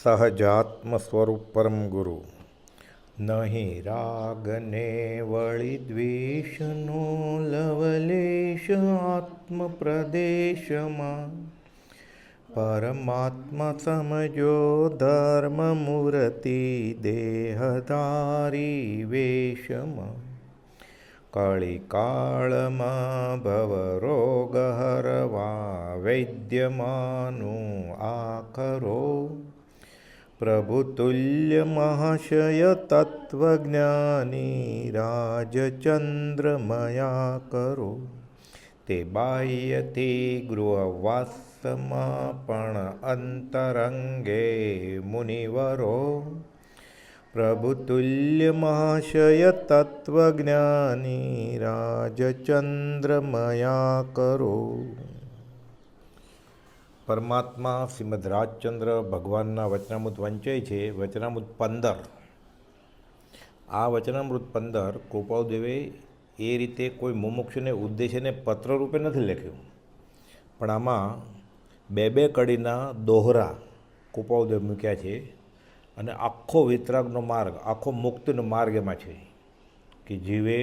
સહજાત્મ સ્વરૂપ પરમ ગુરુ. નહીં રાગને વળી દ્વેષનો લવલેશ આત્મ પ્રદેશમાં, પરમાત્મા સમજો ધર્મ મૂર્તિ દેહધારી વેશમાં. કળિકાળમાં ભવરોગ હરવા વૈદ્યમાનું આખરો, પ્રભુતુલ્ય મહાશય તત્વજ્ઞાની રાજચંદ્રમયા કરો. તે બાહ્યથી ગૃહવાસમાં પણ અંતરંગે મુનિવરો, પ્રભુતુલ્ય મહાશય તત્વજ્ઞાની રાજચંદ્રમયા કરો. પરમાત્મા શ્રીમદ રાજચંદ્ર ભગવાનના વચનામૃત વંચાય છે. વચનામૃત 15. આ વચનામૃત 15 કૃપાળુદેવે એ રીતે કોઈ મુમુક્ષુને ઉદ્દેશીને પત્ર રૂપે નથી લખ્યું, પણ આમાં બે કડીના દોહરા કૃપાળુદેવ મૂક્યા છે. અને આખો વિતરાગનો માર્ગ, આખો મુક્તિનો માર્ગ એમાં છે કે જીવે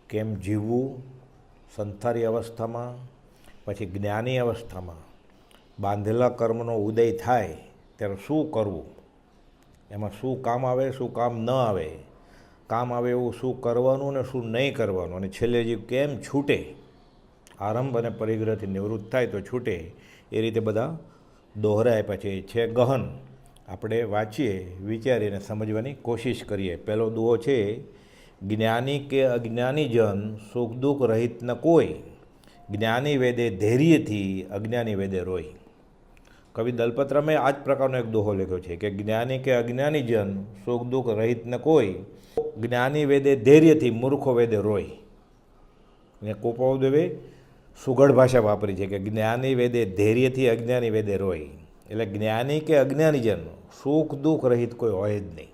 કેમ જીવવું સંસારી અવસ્થામાં, પછી જ્ઞાની અવસ્થામાં બાંધેલા કર્મનો ઉદય થાય ત્યારે શું કરવું, એમાં શું કામ આવે શું કામ ન આવે, કામ આવે એવું શું કરવાનું અને શું નહીં કરવાનું, અને છેલ્લે જીવ કેમ છૂટે, આરંભ અને પરિગ્રહથી નિવૃત્ત થાય તો છૂટે. એ રીતે બધા દોહરા આપ્યા છે ગહન. આપણે વાંચીએ, વિચારીને સમજવાની કોશિશ કરીએ. પહેલો દુહો છે, જ્ઞાની કે અજ્ઞાની જન સુખ દુઃખ રહિત ન કોઈ, જ્ઞાની વેદે ધૈર્યથી અજ્ઞાની વેદે રોય. કવિ દલપતરામે આ જ પ્રકારનો એક દોહો લખ્યો છે કે જ્ઞાની કે અજ્ઞાની જન સુખ દુઃખ રહિત ન કોઈ, જ્ઞાની વેદે ધૈર્યથી મૂર્ખો વેદે રોય. અને કૃપાળુદેવે સુઘડ ભાષા વાપરી છે કે જ્ઞાની વેદે ધૈર્યથી અજ્ઞાની વેદે રોય. એટલે જ્ઞાની કે અજ્ઞાની જન સુખ દુઃખ રહિત કોઈ હોય જ નહીં.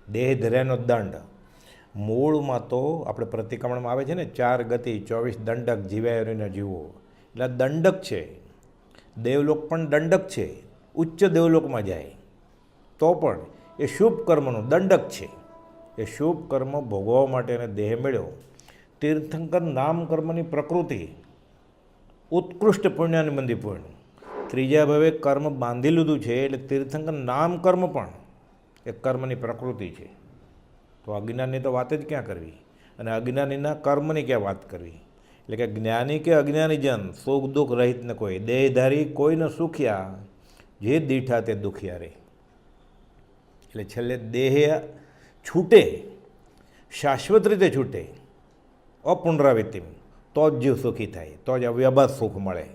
દેહ ધર્યાનો દંડ મૂળમાં તો આપણે પ્રતિક્રમણમાં આવે છે ને, 4 ગતિ 24 દંડક જીવ્યા જીવો, એટલે દંડક છે. દેવલોક પણ દંડક છે. ઉચ્ચ દેવલોકમાં જાય તો પણ એ શુભ કર્મનું દંડક છે. એ શુભ કર્મ ભોગવવા માટે એને દેહ મળ્યો. તીર્થંકર નામ કર્મની પ્રકૃતિ ઉત્કૃષ્ટ પુણ્યાની મંદી પુણ્ય. ત્રીજા ભાવે કર્મ બાંધી લીધું છે એટલે તીર્થંકર નામ કર્મ પણ એ કર્મની પ્રકૃતિ છે. તો અજ્ઞાનની તો વાત જ ક્યાં કરવી, અને અજ્ઞાનીના કર્મની ક્યાં વાત કરવી. એટલે કે જ્ઞાની કે અજ્ઞાની જન સુખ દુઃખ રહિત ન કોઈ, દેહધારી કોઈ ન સુખ્યા, જે દીઠા તે દુખિયા રે. એટલે છેલ્લે દેહ છૂટે, શાશ્વત રીતે છૂટે, અપુનરાવૃત્તિ, તો જ જીવ સુખી થાય, તો જ અવ્યભાત સુખ મળે.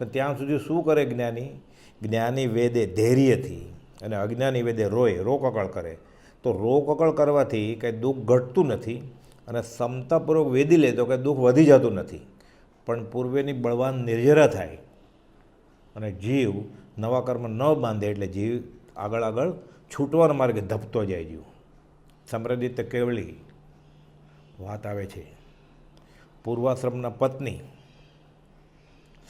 પણ ત્યાં સુધી શું કરે જ્ઞાની? જ્ઞાની વેદે ધૈર્યથી અને અજ્ઞાની વેદે રોય, રોકકળ કરે. તો રોકકળ કરવાથી કંઈ દુઃખ ઘટતું નથી, અને ક્ષમતાપૂર્વક વેદી લે તો કંઈ દુઃખ વધી જતું નથી, પણ પૂર્વેની બળવાન નિર્જરા થાય અને જીવ નવા કર્મ ન બાંધે એટલે જીવ આગળ છૂટવાના માર્ગે ધપતો જાય. જીવ સમૃદ્ધિ કેવળી વાત આવે છે. પૂર્વાશ્રમના પત્ની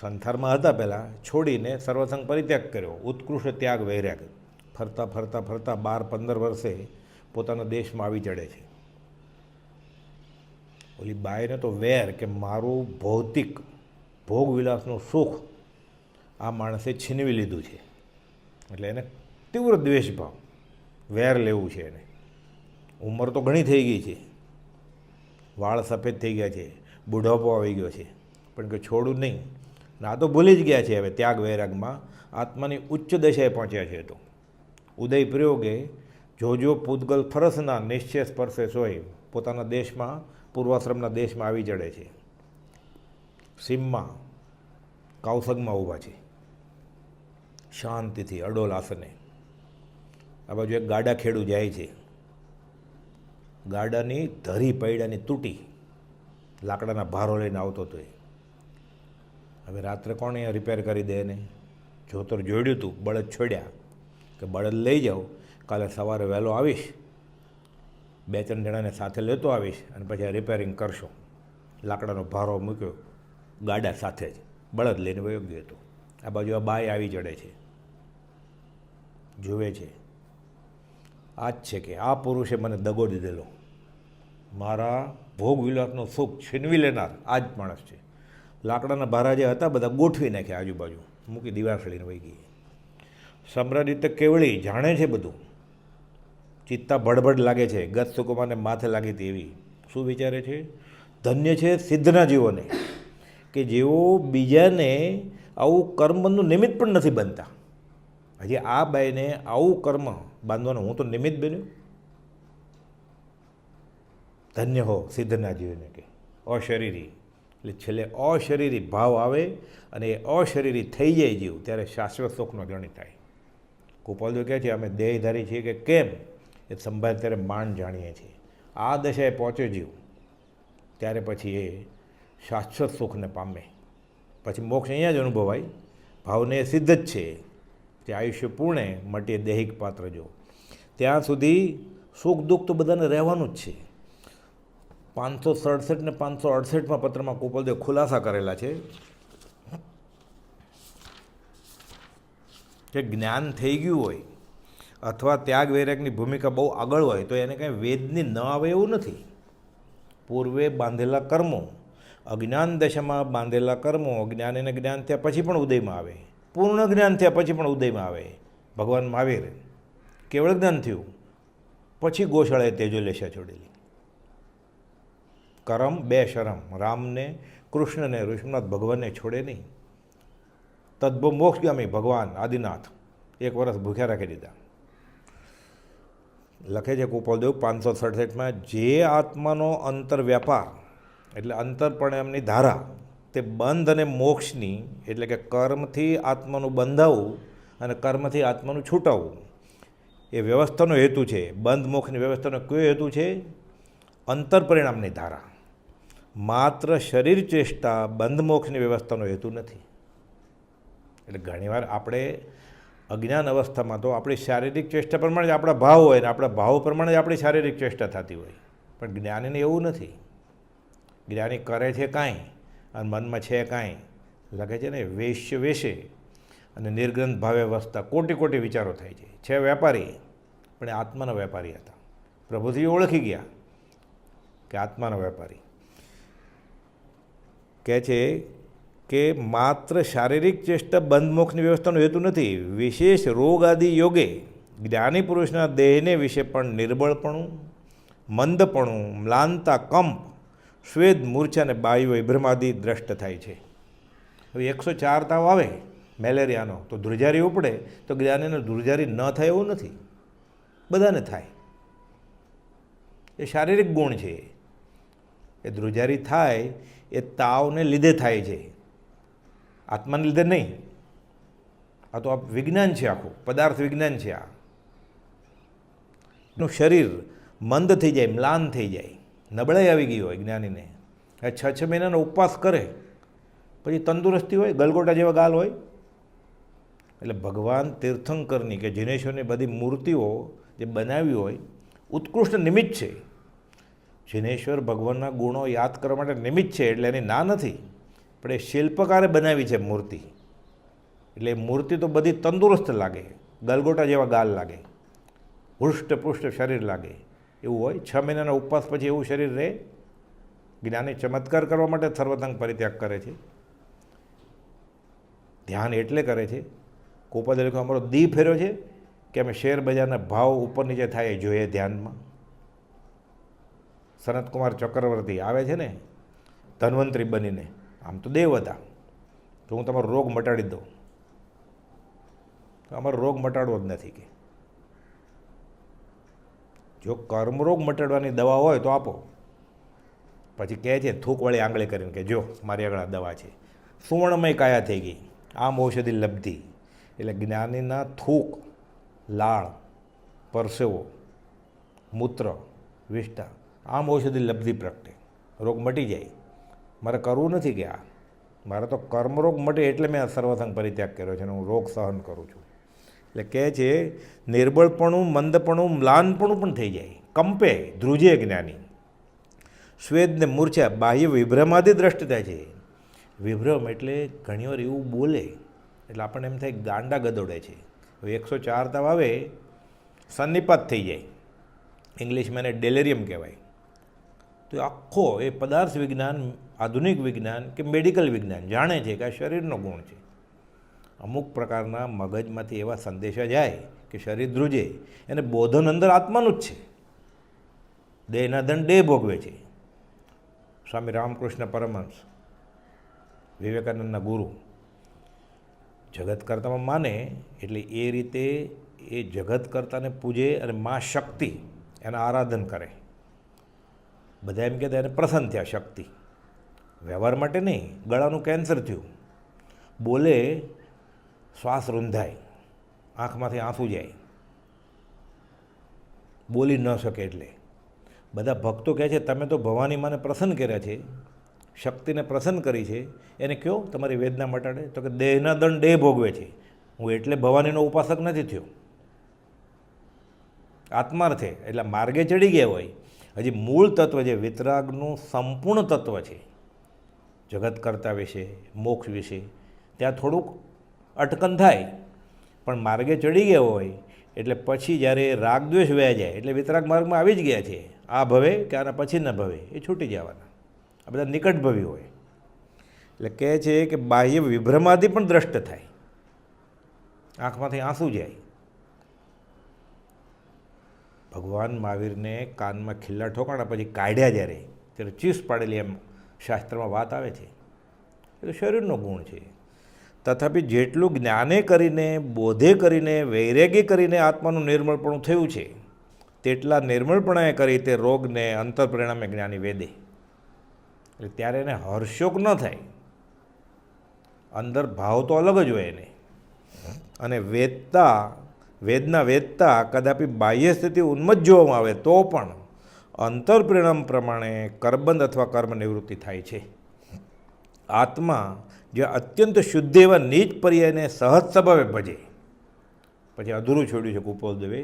સંસારમાં હતા પહેલાં, છોડીને સર્વસંગ પરિત્યાગ કર્યો, ઉત્કૃષ્ટ ત્યાગ વૈરાગ. ફરતા 12-15 વર્ષે પોતાના દેશમાં આવી ચડે છે. ઓલી બાઈને તો વેર કે મારું ભૌતિક ભોગવિલાસનું સુખ આ માણસે છીનવી લીધું છે, એટલે એને તીવ્ર દ્વેષભાવ, વેર લેવું છે એને. ઉંમર તો ઘણી થઈ ગઈ છે, વાળ સફેદ થઈ ગયા છે, બુઢાપો આવી ગયો છે, પણ કે છોડું નહીં. આ તો ભૂલી જ ગયા છે હવે ત્યાગ વૈરાગમાં, આત્માની ઉચ્ચ દશાએ પહોંચ્યા છે. તો ઉદય પ્રયોગે જો પૂતગલ ફરસના નિશ્ચય સ્પર્શે સોય પોતાના દેશમાં, પૂર્વાશ્રમના દેશમાં આવી ચડે છે. સીમમાં કાઉસગમાં ઊભા છે શાંતિથી અડોલ આસને. આ બાજુ એક ગાડા ખેડૂ જાય છે. ગાડાની ધરી પૈડાની તૂટી, લાકડાના ભારો લઈને આવતો હતો એ. હવે રાત્રે કોણ અહીંયા રિપેર કરી દે એને? જોતર જોડ્યું હતું, બળદ છોડ્યા કે બળદ લઈ જાઓ, કાલે સવારે વહેલો આવીશ, 2-3 જણાને સાથે લેતો આવીશ અને પછી આ રિપેરિંગ કરશો. લાકડાનો ભારો મૂક્યો ગાડા સાથે જ, બળદ લઈને વયો ગયો હતો. આ બાજુ આ બાઈ આવી ચડે છે. જુએ છે. આ જ છે કે આ પુરુષે મને દગો દીધેલો, મારા ભોગ વિલાસનું સુખ છીનવી લેનાર આ જ માણસ છે. લાકડાના ભારા જે હતા બધા ગોઠવી નાખ્યા આજુબાજુ, મૂકી દિવાસળીને વહી ગઈ. સમ્રાજિત કેવળી જાણે છે બધું, ચિત્તા ભડભડ લાગે છે, ગત સુકુમારને માથે લાગી હતી એવી. શું વિચારે છે? ધન્ય છે સિદ્ધના જીવોને કે જેઓ બીજાને આવું કર્મનું નિમિત્ત પણ નથી બનતા. હજી આ બાઈને આવું કર્મ બાંધવાનું હું તો નિમિત્ત બન્યું. ધન્ય હો સિદ્ધના જીવને કે અશરીરી, એટલે છેલ્લે અશરીરી ભાવ આવે અને એ અશરીરી થઈ જાય જીવ ત્યારે શાશ્વત સુખનો જણી થાય. ગોપાલદેવ કહે છે અમે દેહધારી છીએ કે કેમ એ સંભાળ ત્યારે માંડ જાણીએ છીએ. આ દશાએ પહોંચે જીવ ત્યારે પછી એ શાશ્વત સુખને પામે. પછી મોક્ષ અહીંયા જ અનુભવાય. ભાવને એ સિદ્ધ જ છે કે આયુષ્ય પૂર્ણે મટીએ દૈહિક પાત્ર જો. ત્યાં સુધી સુખ દુઃખ તો બધાને રહેવાનું જ છે. 567 ને 568માં પત્રમાં ગોપાલદેવ ખુલાસા કરેલા છે કે જ્ઞાન થઈ ગયું હોય અથવા ત્યાગ વૈરાગની ભૂમિકા બહુ આગળ હોય તો એને કાંઈ વેદની ન આવે એવું નથી. પૂર્વે બાંધેલા કર્મો, અજ્ઞાન દશામાં બાંધેલા કર્મો જ્ઞાન એને જ્ઞાન થયા પછી પણ ઉદયમાં આવે, પૂર્ણ જ્ઞાન થયા પછી પણ ઉદયમાં આવે. ભગવાન મહાવીર કેવળ જ્ઞાન થયું પછી ગોશાળાએ તેજો લેશા છોડેલી. કરમ બે શરમ, રામને કૃષ્ણને ઋષભનાથ ભગવાનને છોડે નહીં. તદ્ભવ મોક્ષગામી ભગવાન આદિનાથ 1 વર્ષ ભૂખ્યા રાખી દીધા. લખે છે ગોપાલદેવ 567માં જે આત્માનો અંતર વ્યાપાર એટલે અંતરપણે એમની ધારા તે બંધ અને મોક્ષની એટલે કે કર્મથી આત્માનું બંધાવવું અને કર્મથી આત્માનું છૂટાવવું એ વ્યવસ્થાનો હેતુ છે. બંધ મોક્ષની વ્યવસ્થાનો કયો હેતુ છે? અંતર પરિણામની ધારા. માત્ર શરીર ચેષ્ટા બંધ મોક્ષની વ્યવસ્થાનો હેતુ નથી. એટલે ઘણીવાર આપણે અજ્ઞાન અવસ્થામાં તો આપણી શારીરિક ચેષ્ટા પ્રમાણે જ આપણા ભાવ હોય ને આપણા ભાવ પ્રમાણે જ આપણી શારીરિક ચેષ્ટા થતી હોય. પણ જ્ઞાનીને એવું નથી. જ્ઞાની કરે છે કાંઈ અને મનમાં છે કાંઈ. લખે છે ને વેશ્ય વેશે અને નિર્ગ્રંથ ભાવે વસતા કોટી કોટી વિચારો થાય છે વેપારી પણ એ આત્માના વેપારી હતા. પ્રભુજી ઓળખી ગયા કે આત્માના વેપારી. કહે છે કે માત્ર શારીરિક ચેષ્ટા બંધ મોક્ષની વ્યવસ્થાનો હેતુ નથી. વિશેષ રોગ આદિ યોગે જ્ઞાની પુરુષના દેહને વિશે પણ નિર્બળપણું, મંદપણું, મ્લાનતા, કંપ, શ્વેદ, મૂર્છા અને બાહ્ય વિભ્રમાદિ દ્રષ્ટ થાય છે. હવે 104 તાવ આવે મેલેરિયાનો તો ધ્રુજારી ઉપડે તો જ્ઞાનીને ધ્રુજારી ન થાય એવું નથી, બધાને થાય. એ શારીરિક ગુણ છે. એ ધ્રુજારી થાય એ તાવને લીધે થાય છે, આત્માને લીધે નહીં. આ તો આ વિજ્ઞાન છે, આખું પદાર્થ વિજ્ઞાન છે. આ એનું શરીર મંદ થઈ જાય, મ્લાન થઈ જાય, નબળાઈ આવી ગઈ હોય જ્ઞાનીને. 6 મહિનાનો ઉપવાસ કરે પછી તંદુરસ્તી હોય, ગલગોટા જેવા ગાલ હોય. એટલે ભગવાન તીર્થંકરની કે જિનેશ્વરની બધી મૂર્તિઓ જે બનાવી હોય ઉત્કૃષ્ટ નિમિત્ત છે. જિનેશ્વર ભગવાનના ગુણો યાદ કરવા માટે નિમિત્ત છે એટલે એની ના નથી. પણ એ શિલ્પકારે બનાવી છે મૂર્તિ, એટલે એ મૂર્તિ તો બધી તંદુરસ્ત લાગે, ગલગોટા જેવા ગાલ લાગે, હૃષ્ટપુષ્ટ શરીર લાગે એવું હોય. 6 મહિનાના ઉપવાસ પછી એવું શરીર રહે. જ્ઞાની ચમત્કાર કરવા માટે સર્વતંગ પરિત્યાગ કરે છે. ધ્યાન એટલે કરે છે. ગોપાલ અમારો દી ફેર્યો છે કે અમે શેર બજારના ભાવ ઉપર નીચે થાય એ જોઈએ ધ્યાનમાં. સનતકુમાર ચક્રવર્તી આવે છે ને ધન્વંતરી બનીને, આમ તો દેવ હતા, તો હું તમારો રોગ મટાડી દઉં. તો અમારો રોગ મટાડવો જ નથી કે જો કર્મરોગ મટાડવાની દવા હોય તો આપો. પછી કહે છે થૂકવાળી આંગળી કરીને કે જો મારી આગળ આ દવા છે, સુવર્ણમય કાયા થઈ ગઈ, આમ ઔષધિ લબ્ધી. એટલે જ્ઞાનીના થૂક, લાળ, પરસેવો, મૂત્ર, વિષ્ઠા આમ ઔષધિ લબ્ધિ પ્રગટે, રોગ મટી જાય. મારે કરવું નથી કે આ મારે તો કર્મરોગ મટે એટલે મેં આ સર્વસંગ પરિત્યાગ કર્યો છે અને હું રોગ સહન કરું છું. એટલે કહે છે નિર્બળપણું, મંદપણું, મ્લાનપણું પણ થઈ જાય, કંપે, ધ્રુજે જ્ઞાની. શ્વેદને મૂર્છા, બાહ્ય વિભ્રમાદિ દ્રષ્ટ થાય છે. વિભ્રમ એટલે ઘણીવાર એવું બોલે એટલે આપણને એમ થાય ગાંડા ગદોડે છે. હવે 104 તાવ આવે, સન્નિપાત થઈ જાય, ઇંગ્લિશમાં એને ડેલેરિયમ કહેવાય. તો આખો એ પદાર્થ વિજ્ઞાન, આધુનિક વિજ્ઞાન કે મેડિકલ વિજ્ઞાન જાણે છે કે આ શરીરનો ગુણ છે. અમુક પ્રકારના મગજમાંથી એવા સંદેશા જાય કે શરીર ધ્રુજે, એને બોધન અંદર આત્માનું જ છે. દેહના દંડ દેહ ભોગવે છે. સ્વામી રામકૃષ્ણ પરમહંસ, વિવેકાનંદના ગુરુ, જગતકર્તામાં માને એટલે એ રીતે એ જગતકર્તાને પૂજે અને મા શક્તિ એના આરાધન કરે. બધા એમ કહેતા એને પ્રસન્ન થયા શક્તિ. વ્યવહાર માટે નહીં, ગળાનું કેન્સર થયું, બોલે શ્વાસ રૂંધાય, આંખમાંથી આંસુ જાય, બોલી ન શકે. એટલે બધા ભક્તો કહે છે તમે તો ભવાની માને પ્રસન્ન કર્યા છે, શક્તિને પ્રસન્ન કરી છે, એને કહો તમારી વેદના મટાડે. તો કે દેહના દંડ દેહ ભોગવે છે, હું એટલે ભવાનીનો ઉપાસક નથી થયો, આત્માર્થે. એટલે માર્ગે ચડી ગયા હોય, હજી મૂળ તત્વ જે વિતરાગનું સંપૂર્ણ તત્વ છે, જગત કરતા વિશે, મોક્ષ વિશે, ત્યાં થોડુંક અટકન થાય. પણ માર્ગે ચડી ગયા હોય એટલે પછી જ્યારે રાગદ્વેષ વયા જાય એટલે વિતરાગ માર્ગમાં આવી જ ગયા છે, આ ભવે કે આના પછી ન ભવે, એ છૂટી જવાના. આ બધા નિકટભવી હોય. એટલે કહે છે કે બાહ્ય વિભ્રમાથી પણ દ્રષ્ટ થાય, આંખમાંથી આંસુ જાય. ભગવાન મહાવીરને કાનમાં ખિલ્લા ઠોકાણા પછી કાઢ્યા જ્યારે, ત્યારે ચીસ પાડેલી એમ શાસ્ત્રમાં વાત આવે છે. એ તો શરીરનો ગુણ છે. તથાપિ જેટલું જ્ઞાને કરીને, બોધે કરીને, વૈરાગ્ય કરીને આત્માનું નિર્મળપણું થયું છે, તેટલા નિર્મળપણાએ કરી તે રોગને અંતર પરિણામે જ્ઞાની વેદે. એટલે ત્યારે એને હર્ષોક ન થાય, અંદર ભાવ તો અલગ જ હોય એને. અને વેદના વેદતા કદાપી બાહ્ય સ્થિતિ ઉન્મત્ત જોવામાં આવે તો પણ અંતર પરિણામ પ્રમાણે કર્મબંધ અથવા કર્મ નિવૃત્તિ થાય છે. આત્મા જે અત્યંત શુદ્ધ એવા નીચ પર્યાયને સહજ સ્વભાવે ભજે. પછી અધૂરું છોડ્યું છે કુપોલદેવે,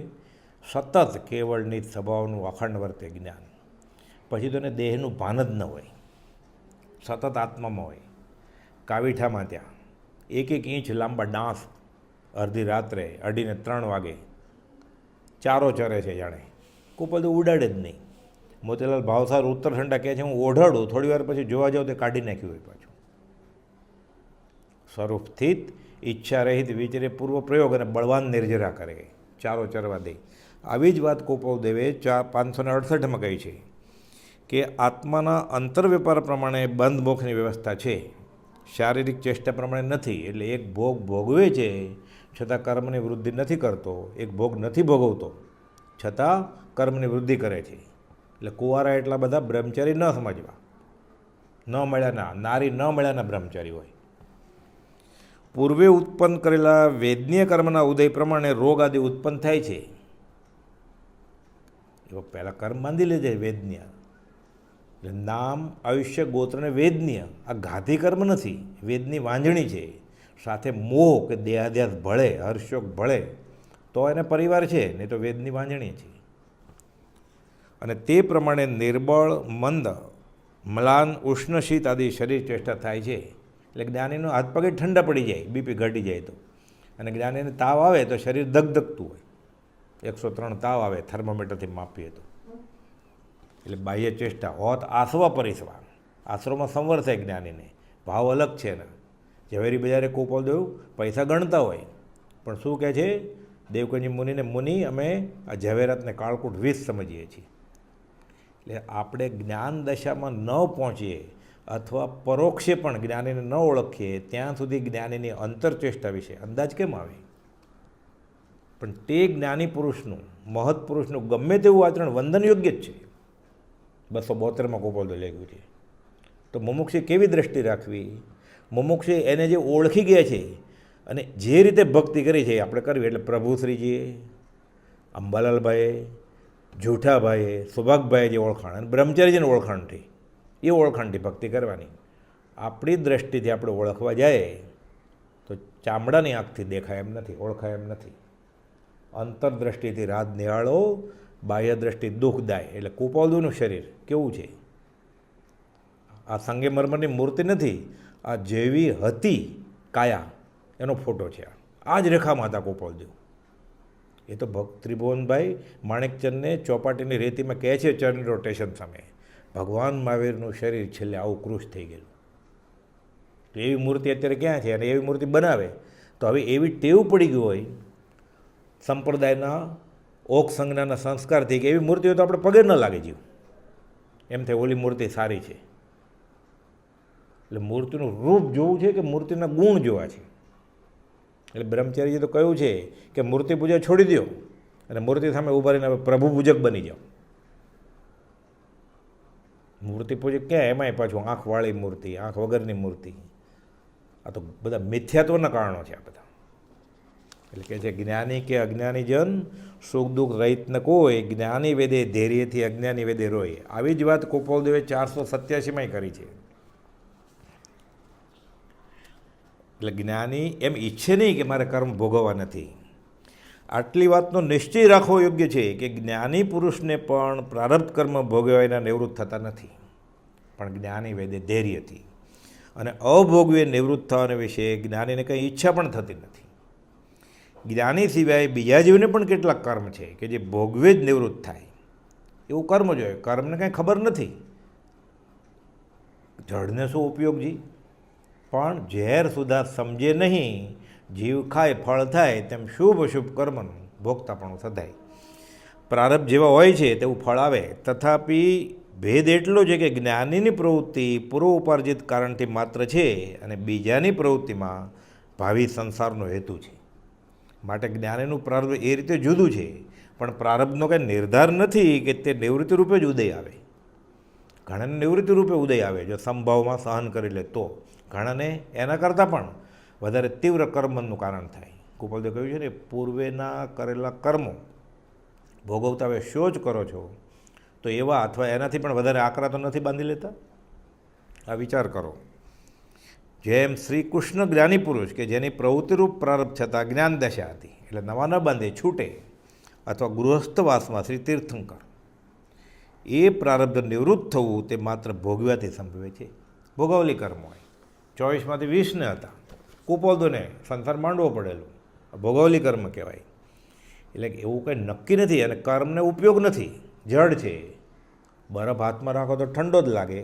સતત કેવળ નીચ સ્વભાવનું અખંડ વર્તે જ્ઞાન. પછી તો એને દેહનું ભાન જ ન હોય, સતત આત્મામાં હોય. કાવીઠામાં ત્યાં 1 ઇંચ લાંબા ડાંસ અડધી રાત્રે 2:30 ને 3 વાગે ચારો ચરે છે જાણે. કુપોલદેવ ઉડાડે જ નહીં. મોતીલાલ ભાવસાર ઉત્તરખંડા કહે છે હું ઓઢાડું, થોડી વાર પછી જોવા જાઉં તે કાઢી નાખ્યું હોય પાછું. સ્વરૂપ સ્થિત, ઈચ્છા રહિત વિચરે પૂર્વ પ્રયોગ અને બળવાન નિર્જરા કરે, ચારો ચરવા દે. આવી જ વાત કુપોલદેવે 568માં કહી છે કે આત્માના અંતરવ્યાપાર પ્રમાણે બંધ મોક્ષની વ્યવસ્થા છે, શારીરિક ચેષ્ટા પ્રમાણે નથી. એટલે એક ભોગ ભોગવે છે છતાં કર્મની વૃદ્ધિ નથી કરતો, એક ભોગ નથી ભોગવતો છતાં કર્મની વૃદ્ધિ કરે છે. એટલે કુંવારા એટલા બધા બ્રહ્મચારી ન સમજવા, ન મળ્યાના નારી ન મળ્યાના બ્રહ્મચારી હોય. પૂર્વે ઉત્પન્ન કરેલા વેદનીય કર્મના ઉદય પ્રમાણે રોગ આદિ ઉત્પન્ન થાય છે. એવો પહેલાં કર્મ બાંધી લેજે વેદનીય. એટલે નામ, આયુષ્ય, ગોત્રને વેદનીય, આ ઘાતી કર્મ નથી, વેદની વાંજણી છે. સાથે મોહ કે દેહાદ્યાસ ભળે, હર્ષોક ભળે તો એને પરિવાર છે, નહીં તો વેદની વાંજણી છે. અને તે પ્રમાણે નિર્બળ, મંદ, મ્લાન, ઉષ્ણ, શીત આદિ શરીર ચેષ્ટા થાય છે. એટલે જ્ઞાનીનો હાથ પગે ઠંડા પડી જાય, બીપી ઘટી જાય તો. અને જ્ઞાનીને તાવ આવે તો શરીર ધગધગતું હોય, 103 તાવ આવે થર્મોમીટરથી માપીએ તો. એટલે બાહ્ય ચેષ્ટા હોત આસવા પરિસવા, આશરોમાં સંવર થાય જ્ઞાનીને, ભાવ અલગ છે ને. ઝવેરી બજારે કુપોલદેવ પૈસા ગણતા હોય પણ શું કહે છે દેવકંજી મુનિને, મુનિ અમે આ ઝવેરાતને કાળકૂટ 20 સમજીએ છીએ. એટલે આપણે જ્ઞાન દશામાં ન પહોંચીએ અથવા પરોક્ષે પણ જ્ઞાનીને ન ઓળખીએ ત્યાં સુધી જ્ઞાનીની અંતરચેષ્ટા વિશે અંદાજ કેમ આવે? પણ તે જ્ઞાની પુરુષનું, મહৎ પુરુષનું ગમે તેવું આચરણ વંદન યોગ્ય જ છે. 272માં કુપોલદેવ લખ્યું છે. તો મુમુક્ષે કેવી દ્રષ્ટિ રાખવી? મુમુક્ષે એને જે ઓળખી ગયા છે અને જે રીતે ભક્તિ કરી છે આપણે કરવી. એટલે પ્રભુશ્રીજીએ, અંબાલાલભાઈએ, જૂઠાભાઈએ, સુભાગભાઈએ જે ઓળખાણ અને બ્રહ્મચારીજીને ઓળખાણથી, એ ઓળખાણથી ભક્તિ કરવાની. આપણી દ્રષ્ટિથી આપણે ઓળખવા જાય તો ચામડાની આંખથી દેખાય એમ નથી, ઓળખાય એમ નથી. અંતરદ્રષ્ટિથી રાત નિહાળો, બાહ્ય દ્રષ્ટિ દુઃખદાય. એટલે કુપોલદેવનું શરીર કેવું છે? આ સંગેમરમરની મૂર્તિ નથી, આ જેવી હતી કાયા એનો ફોટો છે. આ જ રેખામાં હતા કુપોલદેવ. એ તો ત્રિભુવનભાઈ માણેકચંદને ચોપાટીની રેતીમાં કહે છે ચરણ રોટેશન સામે, ભગવાન મહાવીરનું શરીર છેલ્લે આવું કૃશ થઈ ગયેલું. તો એવી મૂર્તિ અત્યારે ક્યાં છે? અને એવી મૂર્તિ બનાવે તો હવે એવી ટેવ પડી ગઈ હોય સંપ્રદાયના ઓક સંજ્ઞાના સંસ્કારથી કે એવી મૂર્તિઓ તો આપણે પગે ન લાગે જીવ, એમ થાય ઓલી મૂર્તિ સારી છે. એટલે મૂર્તિનું રૂપ જોવું છે કે મૂર્તિના ગુણ જોવા છે. એટલે બ્રહ્મચારીજી તો કહ્યું છે કે મૂર્તિ પૂજા છોડી દો અને મૂર્તિ સામે ઊભા રહીને હવે પ્રભુ પૂજક બની જાઓ. મૂર્તિ પૂજક ક્યાં? એમાંય પાછું આંખવાળી મૂર્તિ, આંખ વગરની મૂર્તિ. આ તો બધા મિથ્યાત્વના કારણો છે આ બધા. એટલે કે છે જ્ઞાની કે અજ્ઞાની જન સુખ દુઃખ રહિત ન કોઈ, જ્ઞાની વેદે ધૈર્યથી અજ્ઞાની વેદે રોય. આવી જ વાત ગોપાલદેવે 487માં કરી છે. એટલે જ્ઞાની એમ ઈચ્છે નહીં કે મારે કર્મ ભોગવવા નથી. આટલી વાતનો નિશ્ચય રાખવો યોગ્ય છે કે જ્ઞાની પુરુષને પણ પ્રારબ્ધ કર્મ ભોગવ્યાના નિવૃત્ત થતા નથી, પણ જ્ઞાની વેદે ધૈર્યથી. અને અભોગવે નિવૃત્ત થવાના વિશે જ્ઞાનીને કંઈ ઈચ્છા પણ થતી નથી. જ્ઞાની સિવાય બીજા જીવને પણ કેટલાક કર્મ છે કે જે ભોગવે જ નિવૃત્ત થાય એવું કર્મ જોઈએ. કર્મને કાંઈ ખબર નથી, જળને શું ઉપયોગજી? પણ ઝેર સુધા સમજે નહીં, જીવ ખાય ફળ થાય, તેમ શુભ અશુભ કર્મનું ભોગતાપણું સધાય. પ્રારબ્ધ જેવા હોય છે તેવું ફળ આવે. તથાપિ ભેદ એટલો છે કે જ્ઞાનીની પ્રવૃત્તિ પૂર્વ ઉપાર્જિત કારણથી માત્ર છે અને બીજાની પ્રવૃત્તિમાં ભાવિ સંસારનો હેતુ છે. માટે જ્ઞાનીનું પ્રારબ્ધ એ રીતે જુદું છે, પણ પ્રારબ્ધનો કંઈ નિર્ધાર નથી કે તે નિવૃત્તિ રૂપે જ ઉદય આવે. ઘણાને નિવૃત્તિ રૂપે ઉદય આવે જો સંભાવમાં સહન કરી લે તો, ઘણાને એના કરતાં પણ વધારે તીવ્ર કર્મનું કારણ થાય. ગોપાલદેવ કહ્યું છે ને, પૂર્વેના કરેલા કર્મો ભોગવતા હવે શો જ કરો છો તો એવા અથવા એનાથી પણ વધારે આકરા તો નથી બાંધી લેતા? આ વિચાર કરો. જેમ શ્રી કૃષ્ણ જ્ઞાની પુરુષ કે જેની પ્રવૃત્તિરૂપ પ્રારબ્ધ છતાં જ્ઞાન દશા હતી એટલે નવા ન બાંધે છૂટે, અથવા ગૃહસ્થવાસમાં શ્રી તીર્થંકર, એ પ્રારબ્ધ નિવૃત્ત થવું તે માત્ર ભોગવ્યાથી સંભવે છે. ભોગવલી કર્મ હોય 24માંથી 20 હતા, કુપોદોને સંસાર માંડવો પડેલું, ભોગવલી કર્મ કહેવાય. એટલે એવું કંઈ નક્કી નથી અને કર્મને ઉપયોગ નથી, જડ છે. બરફ હાથમાં રાખો તો ઠંડો જ લાગે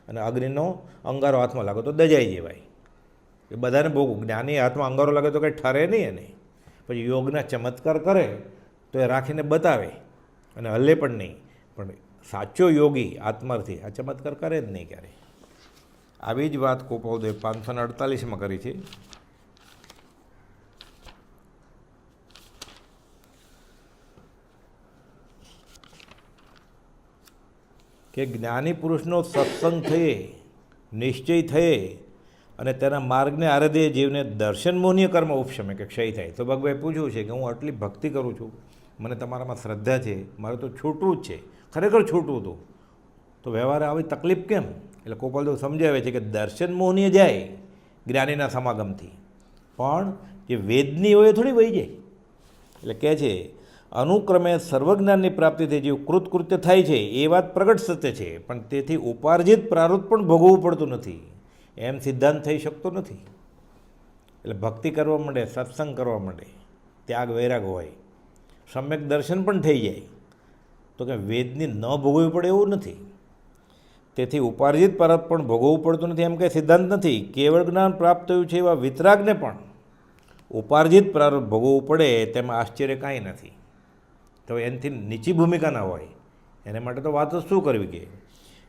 અને અગ્નિનો અંગારો હાથમાં લાગે તો દજાઈ જવાય. એ બધાને ભોગવું. જ્ઞાની હાથમાં અંગારો લાગે તો કંઈ ઠરે નહીં એને. પછી યોગના ચમત્કાર કરે તો એ રાખીને બતાવે અને હલે પણ નહીં, પણ સાચો યોગી આત્માર્થી આ ચમત્કાર કરે જ નહીં ક્યારે. આવી જ વાત ગોપાલદેવ 548માં કરી છે. કે જ્ઞાની પુરુષનો સત્સંગ થયે, નિશ્ચય થયે અને તેના માર્ગને આરાધે જીવને દર્શન મોહનીય કર્મ ઉપશમે કે ક્ષય થાય. તો ભગવાને પૂછ્યું છે કે હું આટલી ભક્તિ કરું છું, મને તમારામાં શ્રદ્ધા છે, મારે તો છૂટવું જ છે, ખરેખર છૂટવું હતું, તો વ્યવહારે આવી તકલીફ કેમ? એટલે ગોપાલદેવ સમજાવે છે કે દર્શન મોહનીય જાય જ્ઞાનીના સમાગમથી, પણ જે વેદની હોય એ થોડી વહી જાય. એટલે કહે છે અનુક્રમે સર્વજ્ઞાનની પ્રાપ્તિથી જીવ કૃતકૃત્ય થાય છે એ વાત પ્રગટ સત્ય છે, પણ તેથી ઉપાર્જિત પ્રારબ્ધ પણ ભોગવવું પડતું નથી એમ સિદ્ધાંત થઈ શકતો નથી. એટલે ભક્તિ કરવા માંડે, સત્સંગ કરવા માંડે, ત્યાગ વૈરાગ હોય, સમ્યક દર્શન પણ થઈ જાય તો કે વેદની ન ભોગવવી પડે એવું નથી. તેથી ઉપાર્જિત પ્રારબ્ધ પણ ભોગવવું પડતું નથી એમ કંઈ સિદ્ધાંત નથી. કેવળ જ્ઞાન પ્રાપ્ત થયું છે એવા વિતરાગને પણ ઉપાર્જિત પ્રારબ્ધ ભોગવવું પડે તેમાં આશ્ચર્ય કાંઈ નથી. તો એનાથી નીચી ભૂમિકા ના હોય એને માટે તો વાત શું કરવી કે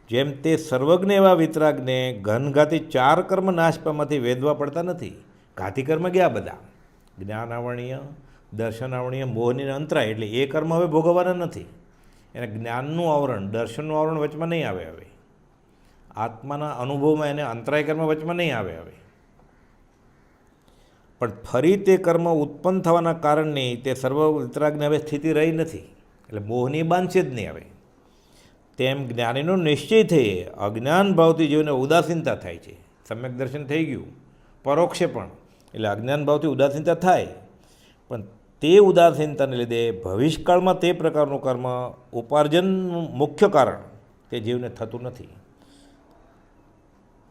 જેમ તે સર્વજ્ઞ એવા વિતરાગને ઘનઘાતી 4 કર્મ નાશ પામવાથી વેદવા પડતા નથી. ઘાતી કર્મ ગયા બધા, જ્ઞાન આવરણીય, દર્શન આવરણીય, મોહની અંતરાય, એટલે એ કર્મ હવે ભોગવવાના નથી. એને જ્ઞાનનું આવરણ, દર્શનનું આવરણ વચમાં નહીં આવે. હવે આત્માના અનુભવમાં એને અંતરાય કર્મ વચમાં નહીં આવે. હવે પણ ફરી તે કર્મ ઉત્પન્ન થવાના કારણની તે સર્વ વિતરાગને હવે સ્થિતિ રહી નથી, એટલે મોહની બાંધશે જ નહીં. હવે તેમ જ્ઞાનીનો નિશ્ચય થયે અજ્ઞાન ભાવથી જીવને ઉદાસીનતા થાય છે. સમ્યક દર્શન થઈ ગયું પરોક્ષે પણ, એટલે અજ્ઞાન ભાવથી ઉદાસીનતા થાય, પણ તે ઉદાસીનતાને લીધે ભવિષ્યકાળમાં તે પ્રકારનું કર્મ ઉપાર્જનનું મુખ્ય કારણ તે જીવને થતું નથી.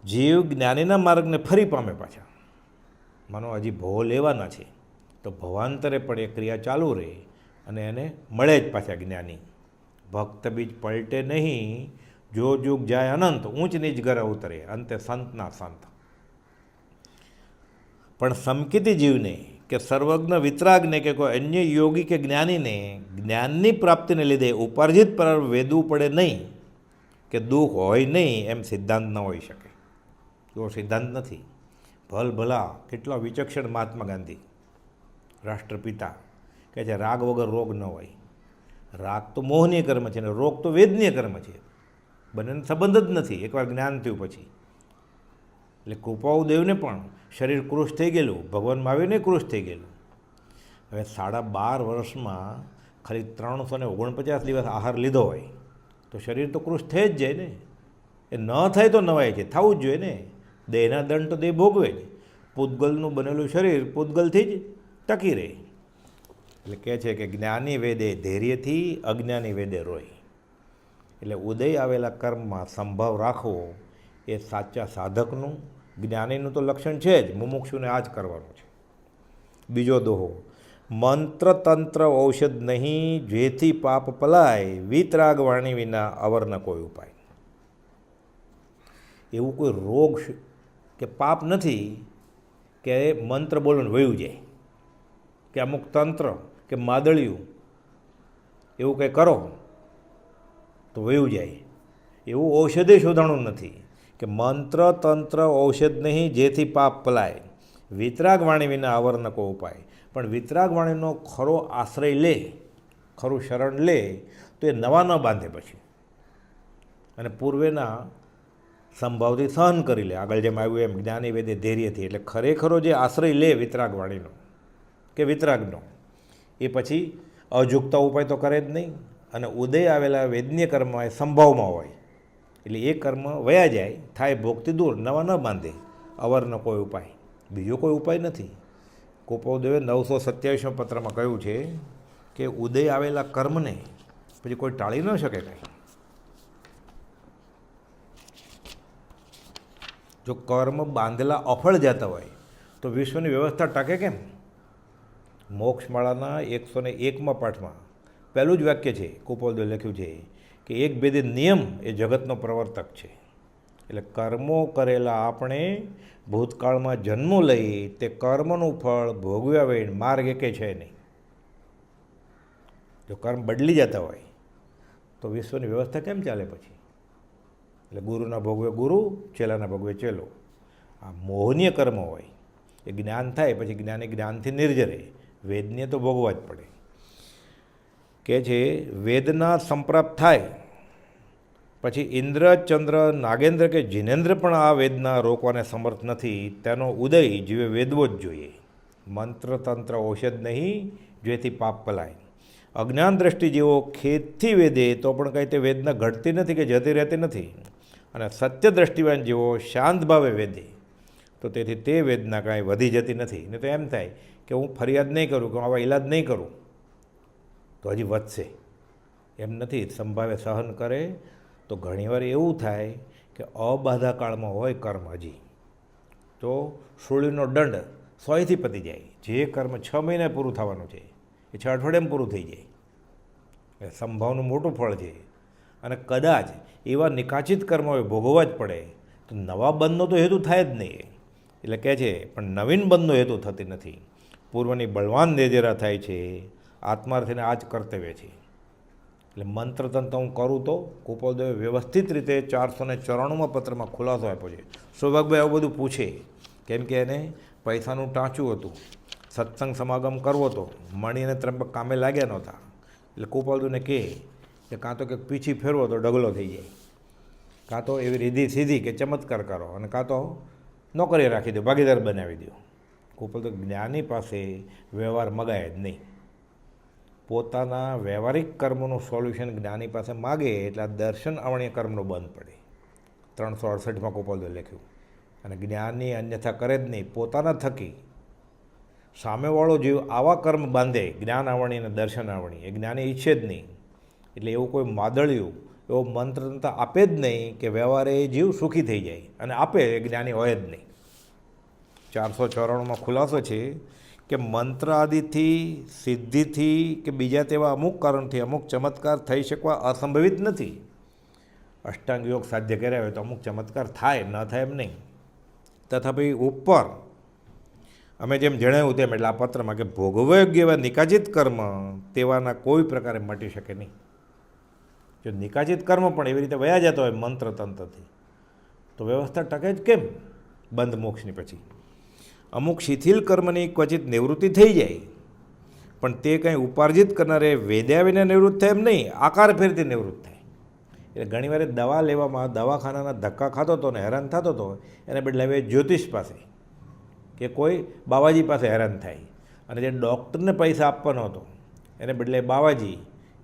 જીવ જ્ઞાનીના માર્ગને ફરી પામે પાછા. માનો હજી ભવો લેવાના છે તો ભવાંતરે પણ એ ક્રિયા ચાલુ રહે અને એને મળે જ પાછા જ્ઞાની. ભક્ત બીજ પલટે નહીં, જો જુગ જાય અનંત, ઊંચ નીચ ઘર ઉતરે, અંતે સંતના સંત. પણ સમકિતી જીવને કે સર્વજ્ઞ વિતરાગને કે કોઈ અન્ય યોગી કે જ્ઞાનીને જ્ઞાનની પ્રાપ્તિને લીધે ઉપાર્જિત પર વેદવું પડે નહીં કે દુઃખ હોય નહીં, એમ સિદ્ધાંત ન હોઈ શકે. એવો સિદ્ધાંત નથી. ભલ ભલા કેટલા વિચક્ષણ મહાત્મા ગાંધી, રાષ્ટ્રપિતા, કહે છે રાગ વગર રોગ ન હોય. રાગ તો મોહનીય કર્મ છે ને રોગ તો વેદનીય કર્મ છે. બંનેનો સંબંધ જ નથી એકવાર જ્ઞાન થયું પછી. એટલે કૃપાળુદેવને પણ શરીર કૃશ થઈ ગયેલું, ભગવાન મહાવીરને કૃશ થઈ ગયેલું. હવે 12.5 વર્ષમાં ખાલી 349 દિવસ આહાર લીધો હોય તો શરીર તો કૃશ થઈ જ જાય ને. એ ન થાય તો નવાય છે, થવું જ જોઈએ ને. દેહના દંડ તો દેહ ભોગવે જ. પૂતગલનું બનેલું શરીર પૂતગલથી જ ટકી રહે. એટલે કહે છે કે જ્ઞાની વેદે ધૈર્યથી, અજ્ઞાની વેદે રોય. એટલે ઉદય આવેલા કર્મમાં સંભાવ રાખવો એ સાચા સાધકનું, જ્ઞાનીનું તો લક્ષણ છે જ. મુમુક્ષુને આ જ કરવાનું છે. બીજો દોહો, મંત્ર તંત્ર ઔષધ નહીં, જેથી પાપ પલાય, વિતરાગ વાણી વિના અવર ન કોઈ ઉપાય. એવું કોઈ રોગ કે પાપ નથી કે મંત્ર બોલવાનું વયું જાય, કે અમુક તંત્ર કે માદળિયું એવું કંઈ કરો તો વયું જાય. એવું ઔષધે શોધાણું નથી કે મંત્ર તંત્ર ઔષધ નહીં, જેથી પાપ પલાય, વિતરાગ વાણી વિના અવર ન કોઈ ઉપાય. પણ વિતરાગ વાણીનો ખરો આશ્રય લે, ખરું શરણ લે તો એ નવા ન બાંધે પછી, અને પૂર્વેના સંભાવથી સહન કરી લે. આગળ જેમ આવ્યું એમ જ્ઞાની વેદે ધૈર્યથી. એટલે ખરેખરો જે આશ્રય લે વિતરાગ વાણીનો કે વિતરાગનો, એ પછી અજુગતા ઉપાય તો કરે જ નહીં. અને ઉદય આવેલા વેદનીય કર્મ એ સંભાવમાં હોય એટલે એ કર્મ વયા જાય, થાય ભોગથી દૂર, નવા ન બાંધે. અવરનો કોઈ ઉપાય, બીજો કોઈ ઉપાય નથી. કૃપાળુદેવે 927 પત્રમાં કહ્યું છે કે ઉદય આવેલા કર્મને પછી કોઈ ટાળી ન શકે કંઈ. જો કર્મ બાંધેલા અફળ જતા હોય તો વિશ્વની વ્યવસ્થા ટકે કેમ? મોક્ષમાળાના 101માં પાઠમાં પહેલું જ વાક્ય છે, કૃપાળુદેવે લખ્યું છે કે એક ભેદી નિયમ એ જગતનો પ્રવર્તક છે. એટલે કર્મો કરેલા આપણે ભૂતકાળમાં જન્મો લઈ તે કર્મનું ફળ ભોગવ્યા વગર માર્ગ એકે છે નહીં. જો કર્મ બદલી જતા હોય તો વિશ્વની વ્યવસ્થા કેમ ચાલે પછી? એટલે ગુરુના ભોગવે ગુરુ, ચેલાના ભોગવે ચેલો. આ મોહનીય કર્મ હોય એ જ્ઞાન થાય પછી જ્ઞાની જ્ઞાનથી નિર્જરે, વેદને તો ભોગવા જ પડે. કે છે વેદના સંપ્રાપ્ત થાય પછી ઇન્દ્ર, ચંદ્ર, નાગેન્દ્ર કે જિનેન્દ્ર પણ આ વેદના રોકવાને સમર્થ નથી. તેનો ઉદય જીવે વેદવો જ જોઈએ. મંત્ર તંત્ર ઔષધ નહીં, જેથી પાપ પલાય. અજ્ઞાન દ્રષ્ટિ જેવો ખેતથી વેદે તો પણ કંઈ તે વેદના ઘટતી નથી કે જતી રહેતી નથી. અને સત્ય દ્રષ્ટિવાન જેવો શાંત ભાવે વેદે તો તેથી તે વેદના કાંઈ વધી જતી નથી. ને તો એમ થાય કે હું ફરિયાદ નહીં કરું, કે આવા ઈલાજ નહીં કરું તો હજી વધશે. એમ નથી. સંભાવે સહન કરે તો ઘણીવાર એવું થાય કે અબાધા કાળમાં હોય કર્મ હજી તો શૂળીનો દંડ 100થી પતી જાય. જે કર્મ 6 મહિને પૂરું થવાનું છે એ 6 અઠવાડિયામાં પૂરું થઈ જાય. એ સંભાવનું મોટું ફળ છે. અને કદાચ એવા નિકાચિત કર્મો ભોગવવા જ પડે તો નવા બંધનો તો હેતુ થાય જ નહીં. એટલે કહે છે પણ નવીન બંધનો હેતુ થતી નથી. પૂર્વની બળવાન નેજેરા થાય છે. આત્માર્થીને આ જ કર્તવ્ય છે. એટલે મંત્રતંત્ર હું કરું તો કૃપાળુદેવે વ્યવસ્થિત રીતે 494માં પત્રમાં ખુલાસો આપ્યો છે. સૌભાગભાઈ આવું બધું પૂછે કેમ કે એને પૈસાનું ટાંચું હતું, સત્સંગ સમાગમ કરવો હતો, મણી અને ત્રંબક કામે લાગ્યા નહોતા. એટલે કૃપાળુદેવને કહે કે કાં તો કે પીછી ફેરવો તો ડગલો થઈ જાય, કાં તો એવી રીધી સીધી કે ચમત્કાર કરો, અને કાં તો નોકરી રાખી દો, ભાગીદાર બનાવી દો. કૃપાળુદેવ જ્ઞાની પાસે વ્યવહાર મગાય જ નહીં. પોતાના વ્યવહારિક કર્મનું સોલ્યુશન જ્ઞાની પાસે માગે એટલે આ દર્શન આવણીય કર્મનો બંધ પડે. 368માં કૃપાળુદેવે લખ્યું. અને જ્ઞાની અન્યથા કરે જ નહીં. પોતાના થકી સામેવાળો જીવ આવા કર્મ બાંધે, જ્ઞાન આવણી અને દર્શન આવણી, એ જ્ઞાની ઈચ્છે જ નહીં. એટલે એવું કોઈ માદળિયું એવો મંત્રતંત્ર આપે જ નહીં કે વ્યવહારે એ જીવ સુખી થઈ જાય. અને આપે એ જ્ઞાની હોય જ નહીં. 494માં ખુલાસો છે કે મંત્ર આદિથી, સિદ્ધિથી કે બીજા તેવા અમુક કારણથી અમુક ચમત્કાર થઈ શકવા અસંભવિત નથી. અષ્ટાંગ યોગ સાધ્ય કર્યા હોય તો અમુક ચમત્કાર થાય, ન થાય એમ નહીં. તથાપિ ઉપર અમે જેમ જણાવ્યું તેમ, એટલે આ પત્રમાં, કે ભોગવવા યોગ્ય એવા નિકાજિત કર્મ તેવાના કોઈ પ્રકારે મટી શકે નહીં. જો નિકાજિત કર્મ પણ એવી રીતે વયા જતો હોય મંત્ર તંત્રથી, તો વ્યવસ્થા ટકે જ કેમ બંધ મોક્ષની પછી? અમુક શિથિલ કર્મની ક્વચિત નિવૃત્તિ થઈ જાય, પણ તે કંઈ ઉપાર્જિત કરનારે વેદ્યા વિના નિવૃત્ત થાય એમ નહીં, આકાર ફેરથી નિવૃત્ત થાય. એટલે ઘણીવાર દવા લેવામાં દવાખાનાના ધક્કા ખાતો હતો ને હેરાન થતો હતો, એને બદલે હવે જ્યોતિષ પાસે કે કોઈ બાવાજી પાસે હેરાન થાય. અને જે ડૉક્ટરને પૈસા આપવાનો હતો એને બદલે બાવાજી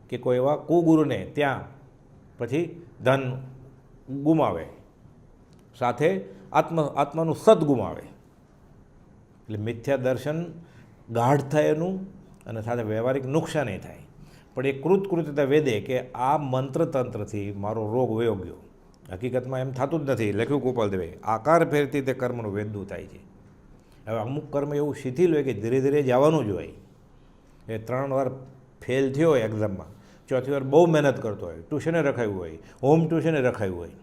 કે કોઈ એવા કુગુરુને ત્યાં પછી ધન ગુમાવે, સાથે આત્માનું સદ ગુમાવે. એટલે મિથ્યા દર્શન ગાઢ થાય એનું, અને સાથે વ્યવહારિક નુકસાન થાય. પણ એ કૃતકૃત્યતા વેદે કે આ મંત્રતંત્રથી મારો રોગ વયો ગયો. હકીકતમાં એમ થતું જ નથી. લખ્યું ગોપાલ દેવે, આકાર ફેરથી તે કર્મનું વેદનું થાય છે. હવે અમુક કર્મ એવું શિથિલ હોય કે ધીરે ધીરે જવાનું જ હોય. એ 3 વાર ફેલ થયો હોય એક્ઝામમાં, 4થી વાર બહુ મહેનત કરતો હોય, ટ્યુશને રખાયું હોય, હોમ ટ્યુશને રખાયું હોય,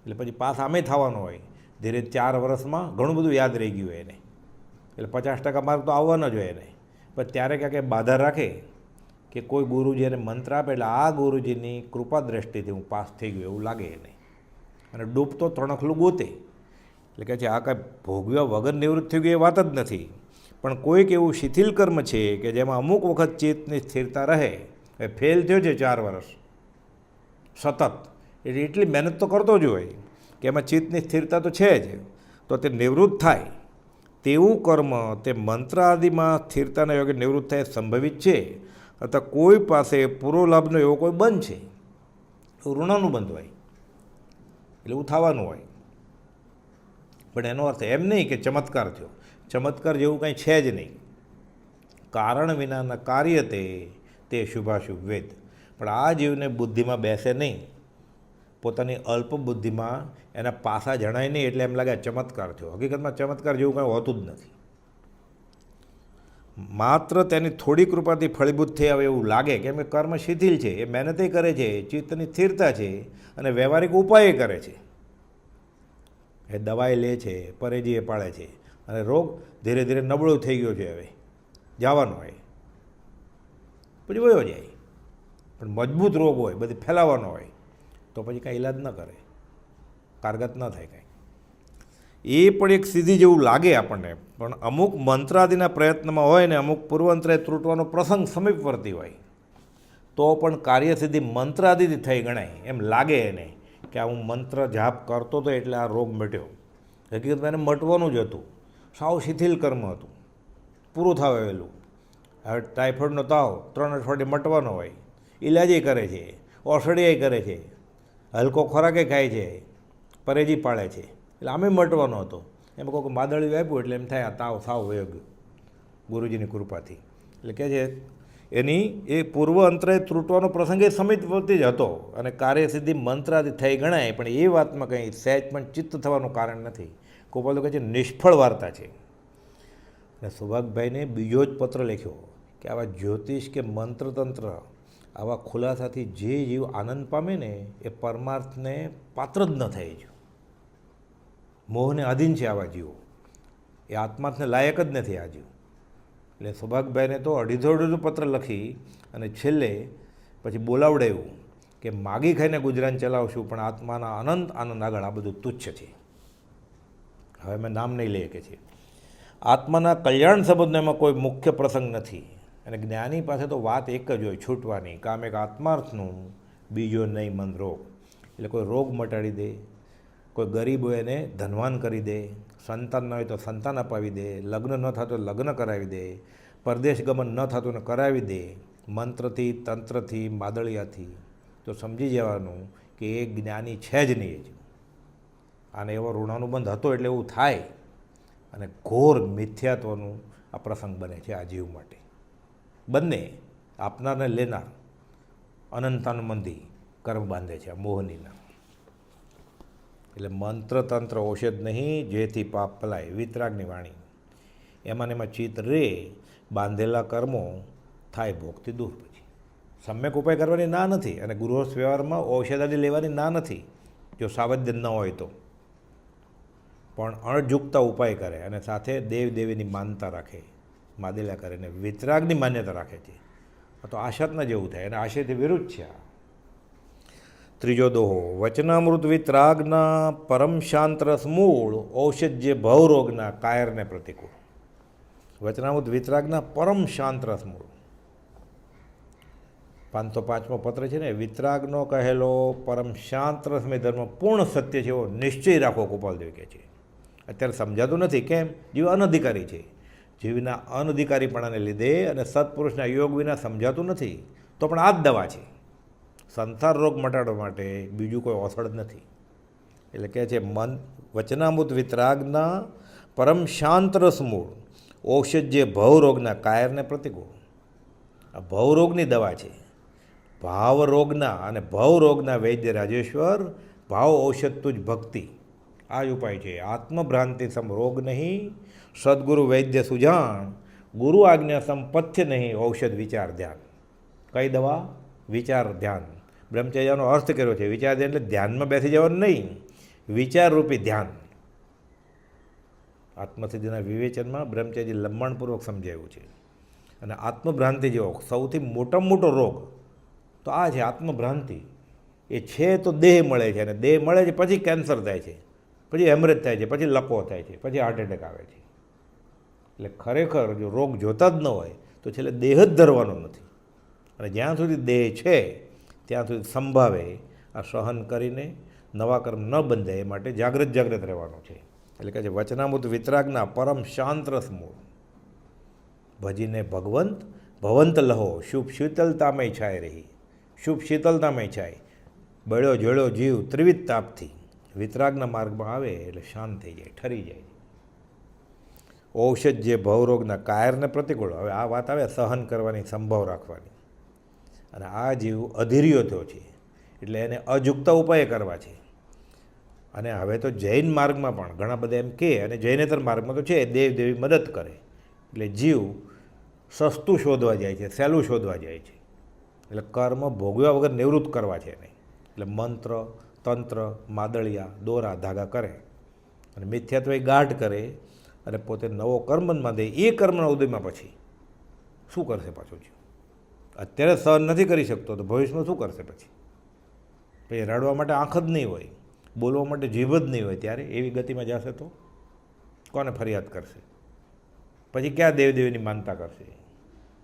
એટલે પછી પાસ આમે થવાનો હોય. ધીરે 4 વર્ષમાં ઘણું બધું યાદ રહી ગયું હોય એને, એટલે 50% માર્ક તો આવવાના જ હોય એને. પણ ત્યારે ક્યાંક બાધા રાખે કે કોઈ ગુરુજી એને મંત્ર આપે એટલે આ ગુરુજીની કૃપા દ્રષ્ટિથી હું પાસ થઈ ગયો એવું લાગે એને, અને ડૂબતો ત્રણખલું ગોતે. એટલે કહે છે આ કાંઈ ભોગવ્યા વગર નિવૃત્ત થઈ ગયું એ વાત જ નથી. પણ કોઈક એવું શિથિલ કર્મ છે કે જેમાં અમુક વખત ચિત્તની સ્થિરતા રહે. એ ફેલ થયો છે 4 વર્ષ સતત, એટલે એટલી મહેનત તો કરતો જ હોય કે એમાં ચિત્તની સ્થિરતા તો છે જ, તો તે નિવૃત્ત થાય. તેવું કર્મ તે મંત્ર આદિમાં સ્થિરતાના યોગે નિવૃત્ત થાય સંભવિત છે. અથવા કોઈ પાસે પૂરો લાભનો એવો કોઈ બંધ છે, ઋણાનું બંધ હોય, એટલે એવું થવાનું હોય. પણ એનો અર્થ એમ નહીં કે ચમત્કાર થયો. ચમત્કાર જેવું કાંઈ છે જ નહીં. કારણ વિનાના કાર્ય તે શુભાશુભ વેદ. પણ આ જીવને બુદ્ધિમાં બેસે નહીં, પોતાની અલ્પ બુદ્ધિમાં એના પાસા જણાય નહીં, એટલે એમ લાગે ચમત્કાર થયો. હકીકતમાં ચમત્કાર જેવું કાંઈ હોતું જ નથી. માત્ર તેની થોડી કૃપાથી ફળીભૂત થઈ આવે એવું લાગે, કેમ કે કર્મ શિથિલ છે, એ મહેનતે કરે છે, ચિત્તની સ્થિરતા છે, અને વ્યવહારિક ઉપાય કરે છે, એ દવાઈ લે છે, પરેજી એ પાળે છે, અને રોગ ધીરે ધીરે નબળો થઈ ગયો છે, હવે જવાનો હોય, પછી વયો જાય. પણ મજબૂત રોગ હોય, બધી ફેલાવાનો હોય, તો પછી કાંઈ ઈલાજ ન કરે, કારગત ન થાય કાંઈ. એ પણ એક સિદ્ધિ જેવું લાગે આપણને, પણ અમુક મંત્રાદિના પ્રયત્નમાં હોય ને અમુક પૂર્વંતરે ત્રુટવાનો પ્રસંગ સમીપવર્તી હોય, તો પણ કાર્યસિદ્ધિ મંત્રાદિથી થઈ ગણાય એમ લાગે એને, કે આ હું મંત્ર જાપ કરતો હતો એટલે આ રોગ મટ્યો. હકીકતમાં એને મટવાનું જ હતું, સાવ શિથિલ કર્મ હતું, પૂરું થવાયેલું. હવે ટાઇફોઇડનો તાવ 3 અઠવાડિયે મટવાનો હોય, ઇલાજે કરે છે, ઓસડિયાએ કરે છે, હલકો ખોરાકે ખાય છે, પરેજી પાળે છે, એટલે આમે મટવાનો હતો. એમાં કોઈ માદળિયું આપ્યું એટલે એમ થાય આ તાવ સાવ વયો ગયો ગુરુજીની કૃપાથી. એટલે કહે છે એની એ પૂર્વ અંતરે ત્રુટવાનો પ્રસંગ એ સમીપવર્તી જ હતો, અને કાર્યસિદ્ધિ મંત્રાદિ થઈ ગણાય, પણ એ વાતમાં કંઈ સહેજ પણ ચિત્ત થવાનું કારણ નથી. ગોપાલ કહે છે નિષ્ફળ વાર્તા છે. અને સૌભાગભાઈને બીજો જ પત્ર લખ્યો કે આવા જ્યોતિષ કે મંત્રતંત્ર આવા ખુલાસાથી જે જીવ આનંદ પામે ને એ પરમાર્થને પાત્ર જ ન થાય. જ મોહને આધીન છે આવા જીવો, એ આત્માર્થને લાયક જ નથી આ જીવ. એટલે સૌભાગભાઈને તો અઢીધો પત્ર લખી અને છેલ્લે પછી બોલાવડાવ્યું કે માગી ખાઈને ગુજરાન ચલાવશું, પણ આત્માના અનંત આનંદ આગળ આ બધું તુચ્છ છે. હવે મેં નામ નહીં લઈએ કે છે આત્માના કલ્યાણ સંબંધનો એમાં કોઈ મુખ્ય પ્રસંગ નથી. અને જ્ઞાની પાસે તો વાત એક જ હોય છૂટવાની, કામ એક આત્માર્થનું, બીજો નહીં મન રોગ. એટલે કોઈ રોગ મટાડી દે, કોઈ ગરીબ હોય એને ધનવાન કરી દે, સંતાન ન હોય તો સંતાન અપાવી દે, લગ્ન ન થતું તો લગ્ન કરાવી દે, પરદેશ ગમન ન થતું ને કરાવી દે, મંત્રથી, તંત્રથી, માદળિયાથી. તો સમજી જવાનું કે એ જ્ઞાની છે જ નહીં. આને એવો ઋણાનુબંધ હતો એટલે એવું થાય, અને ઘોર મિથ્યાત્વનું આ પ્રસંગ બને છે આ જીવ માટે. બંને આપનાર ને લેનાર અનંતાનુબંધી કર્મ બાંધે છે આ મોહનીના. એટલે મંત્ર તંત્ર ઔષધ નહીં, જેથી પાપ પલાય, વિતરાગની વાણી. એમાં ને એમાં ચિત્ત રે, બાંધેલા કર્મો થાય ભોગથી દૂર. પછી સમ્યક ઉપાય કરવાની ના નથી, અને ગૃહસ્થ વ્યવહારમાં ઔષધાદી લેવાની ના નથી જો સાવધાન ન હોય તો, પણ અણઝૂકતા ઉપાય કરે અને સાથે દેવ દેવીની માનતા રાખે, માદેલા કરે અને વિતરાગની માન્યતા રાખે છે, તો આશાતના જેવું થાય, અને આશયથી વિરુદ્ધ છે. ત્રીજો દોહો, વચનામૃત વિતરાગના પરમ શાંત રસ મૂળ ઔષધ જે ભવરોગના કાયરને પ્રતિકૂળ. વચનામૃત વિતરાગના પરમ શાંત રસ મૂળ. 505મો પત્ર છે ને, વિતરાગનો કહેલો પરમ શાંત રસમય ધર્મ પૂર્ણ સત્ય છે એવો નિશ્ચય રાખો, ગોપાલદેવ કહે છે. અત્યારે સમજાતું નથી, કેમ? જીવ અનધિકારી છે. જીવના અનધિકારીપણાને લીધે અને સત્પુરુષના યોગ વિના સમજાતું નથી, તો પણ આ જ દવા છે. સંસાર રોગ મટાડવા માટે બીજું કોઈ ઔષધ નથી. એટલે કહે છે મન વચનામૃત વિતરાગના પરમ શાંત રસ મૂળ ઔષધ જે ભવરોગના કાયરને પ્રતિકૂળ. આ ભવરોગની દવા છે. ભાવરોગના અને ભવરોગના વૈદ્ય રાજેશ્વર, ભાવ ઔષધ તુજ ભક્તિ. આ જ ઉપાય છે. આત્મભ્રાંતિ સમ રોગ નહીં, સદગુરુ વૈદ્ય સુજાણ, ગુરુ આજ્ઞા સમ પથ્ય નહીં, ઔષધ વિચાર ધ્યાન. કઈ દવા? વિચાર ધ્યાન. બ્રહ્મચર્યનો અર્થ કર્યો છે વિચાર ધ્યાન, એટલે ધ્યાનમાં બેસી જવાનું નહીં, વિચારરૂપી ધ્યાન. આત્મસિદ્ધિના વિવેચનમાં બ્રહ્મચર્ય લંબાણપૂર્વક સમજાવ્યું છે. અને આત્મભ્રાંતિ જેવો સૌથી મોટામાં મોટો રોગ તો આ છે, આત્મભ્રાંતિ. એ છે તો દેહ મળે છે, અને દેહ મળે છે પછી કેન્સર થાય છે, પછી હેમરેજ થાય છે, પછી લકવો થાય છે, પછી હાર્ટ એટેક આવે છે. એટલે ખરેખર જો રોગ જોતા જ ન હોય તો છેલ્લે દેહ જ ધરવાનો નથી. અને જ્યાં સુધી દેહ છે ત્યાં સુધી સંભાવે આ સહન કરીને નવા કર્મ ન બંધાય એ માટે જાગ્રત રહેવાનું છે. એટલે કહે છે વચનામૃત વિતરાગના પરમ શાંત રસ મૂળ ભજીને ભગવંત ભવંત લહો, શુભ શીતલતામય છાય રહી. શુભ શીતલતામય છાય. બળ્યો જળ્યો જીવ ત્રિવિધ તાપથી વિતરાગના માર્ગમાં આવે એટલે શાંત થઈ જાય, ઠરી જાય. ઔષધ જે ભવરોગના કાયરને પ્રતિકૂળ. હવે આ વાત આવે સહન કરવાની, સંભવ રાખવાની. અને આ જીવ અધીર્યો થયો છે એટલે એને અજુકતા ઉપાય કરવા છે. અને હવે તો જૈન માર્ગમાં પણ ઘણા બધા એમ કહે, અને જૈનેતર માર્ગમાં તો છે દેવ દેવી મદદ કરે. એટલે જીવ સસ્તું શોધવા જાય છે, સહેલું શોધવા જાય છે. એટલે કર્મ ભોગવ્યા વગર નિવૃત્ત કરવા છે નહીં. એટલે મંત્ર, તંત્ર, માદળિયા, દોરા ધાગા કરે અને મિથ્યાત્વ ગાઢ કરે અને પોતે નવો કર્મમાં દે. એ કર્મના ઉદયમાં પછી શું કરશે પાછો જીવ? અત્યારે સહન નથી કરી શકતો તો ભવિષ્યમાં શું કરશે? પછી રડવા માટે આંખ જ નહીં હોય, બોલવા માટે જીભ જ નહીં હોય, ત્યારે એવી ગતિમાં જશે તો કોને ફરિયાદ કરશે? પછી ક્યાં દેવદેવીની માનતા કરશે?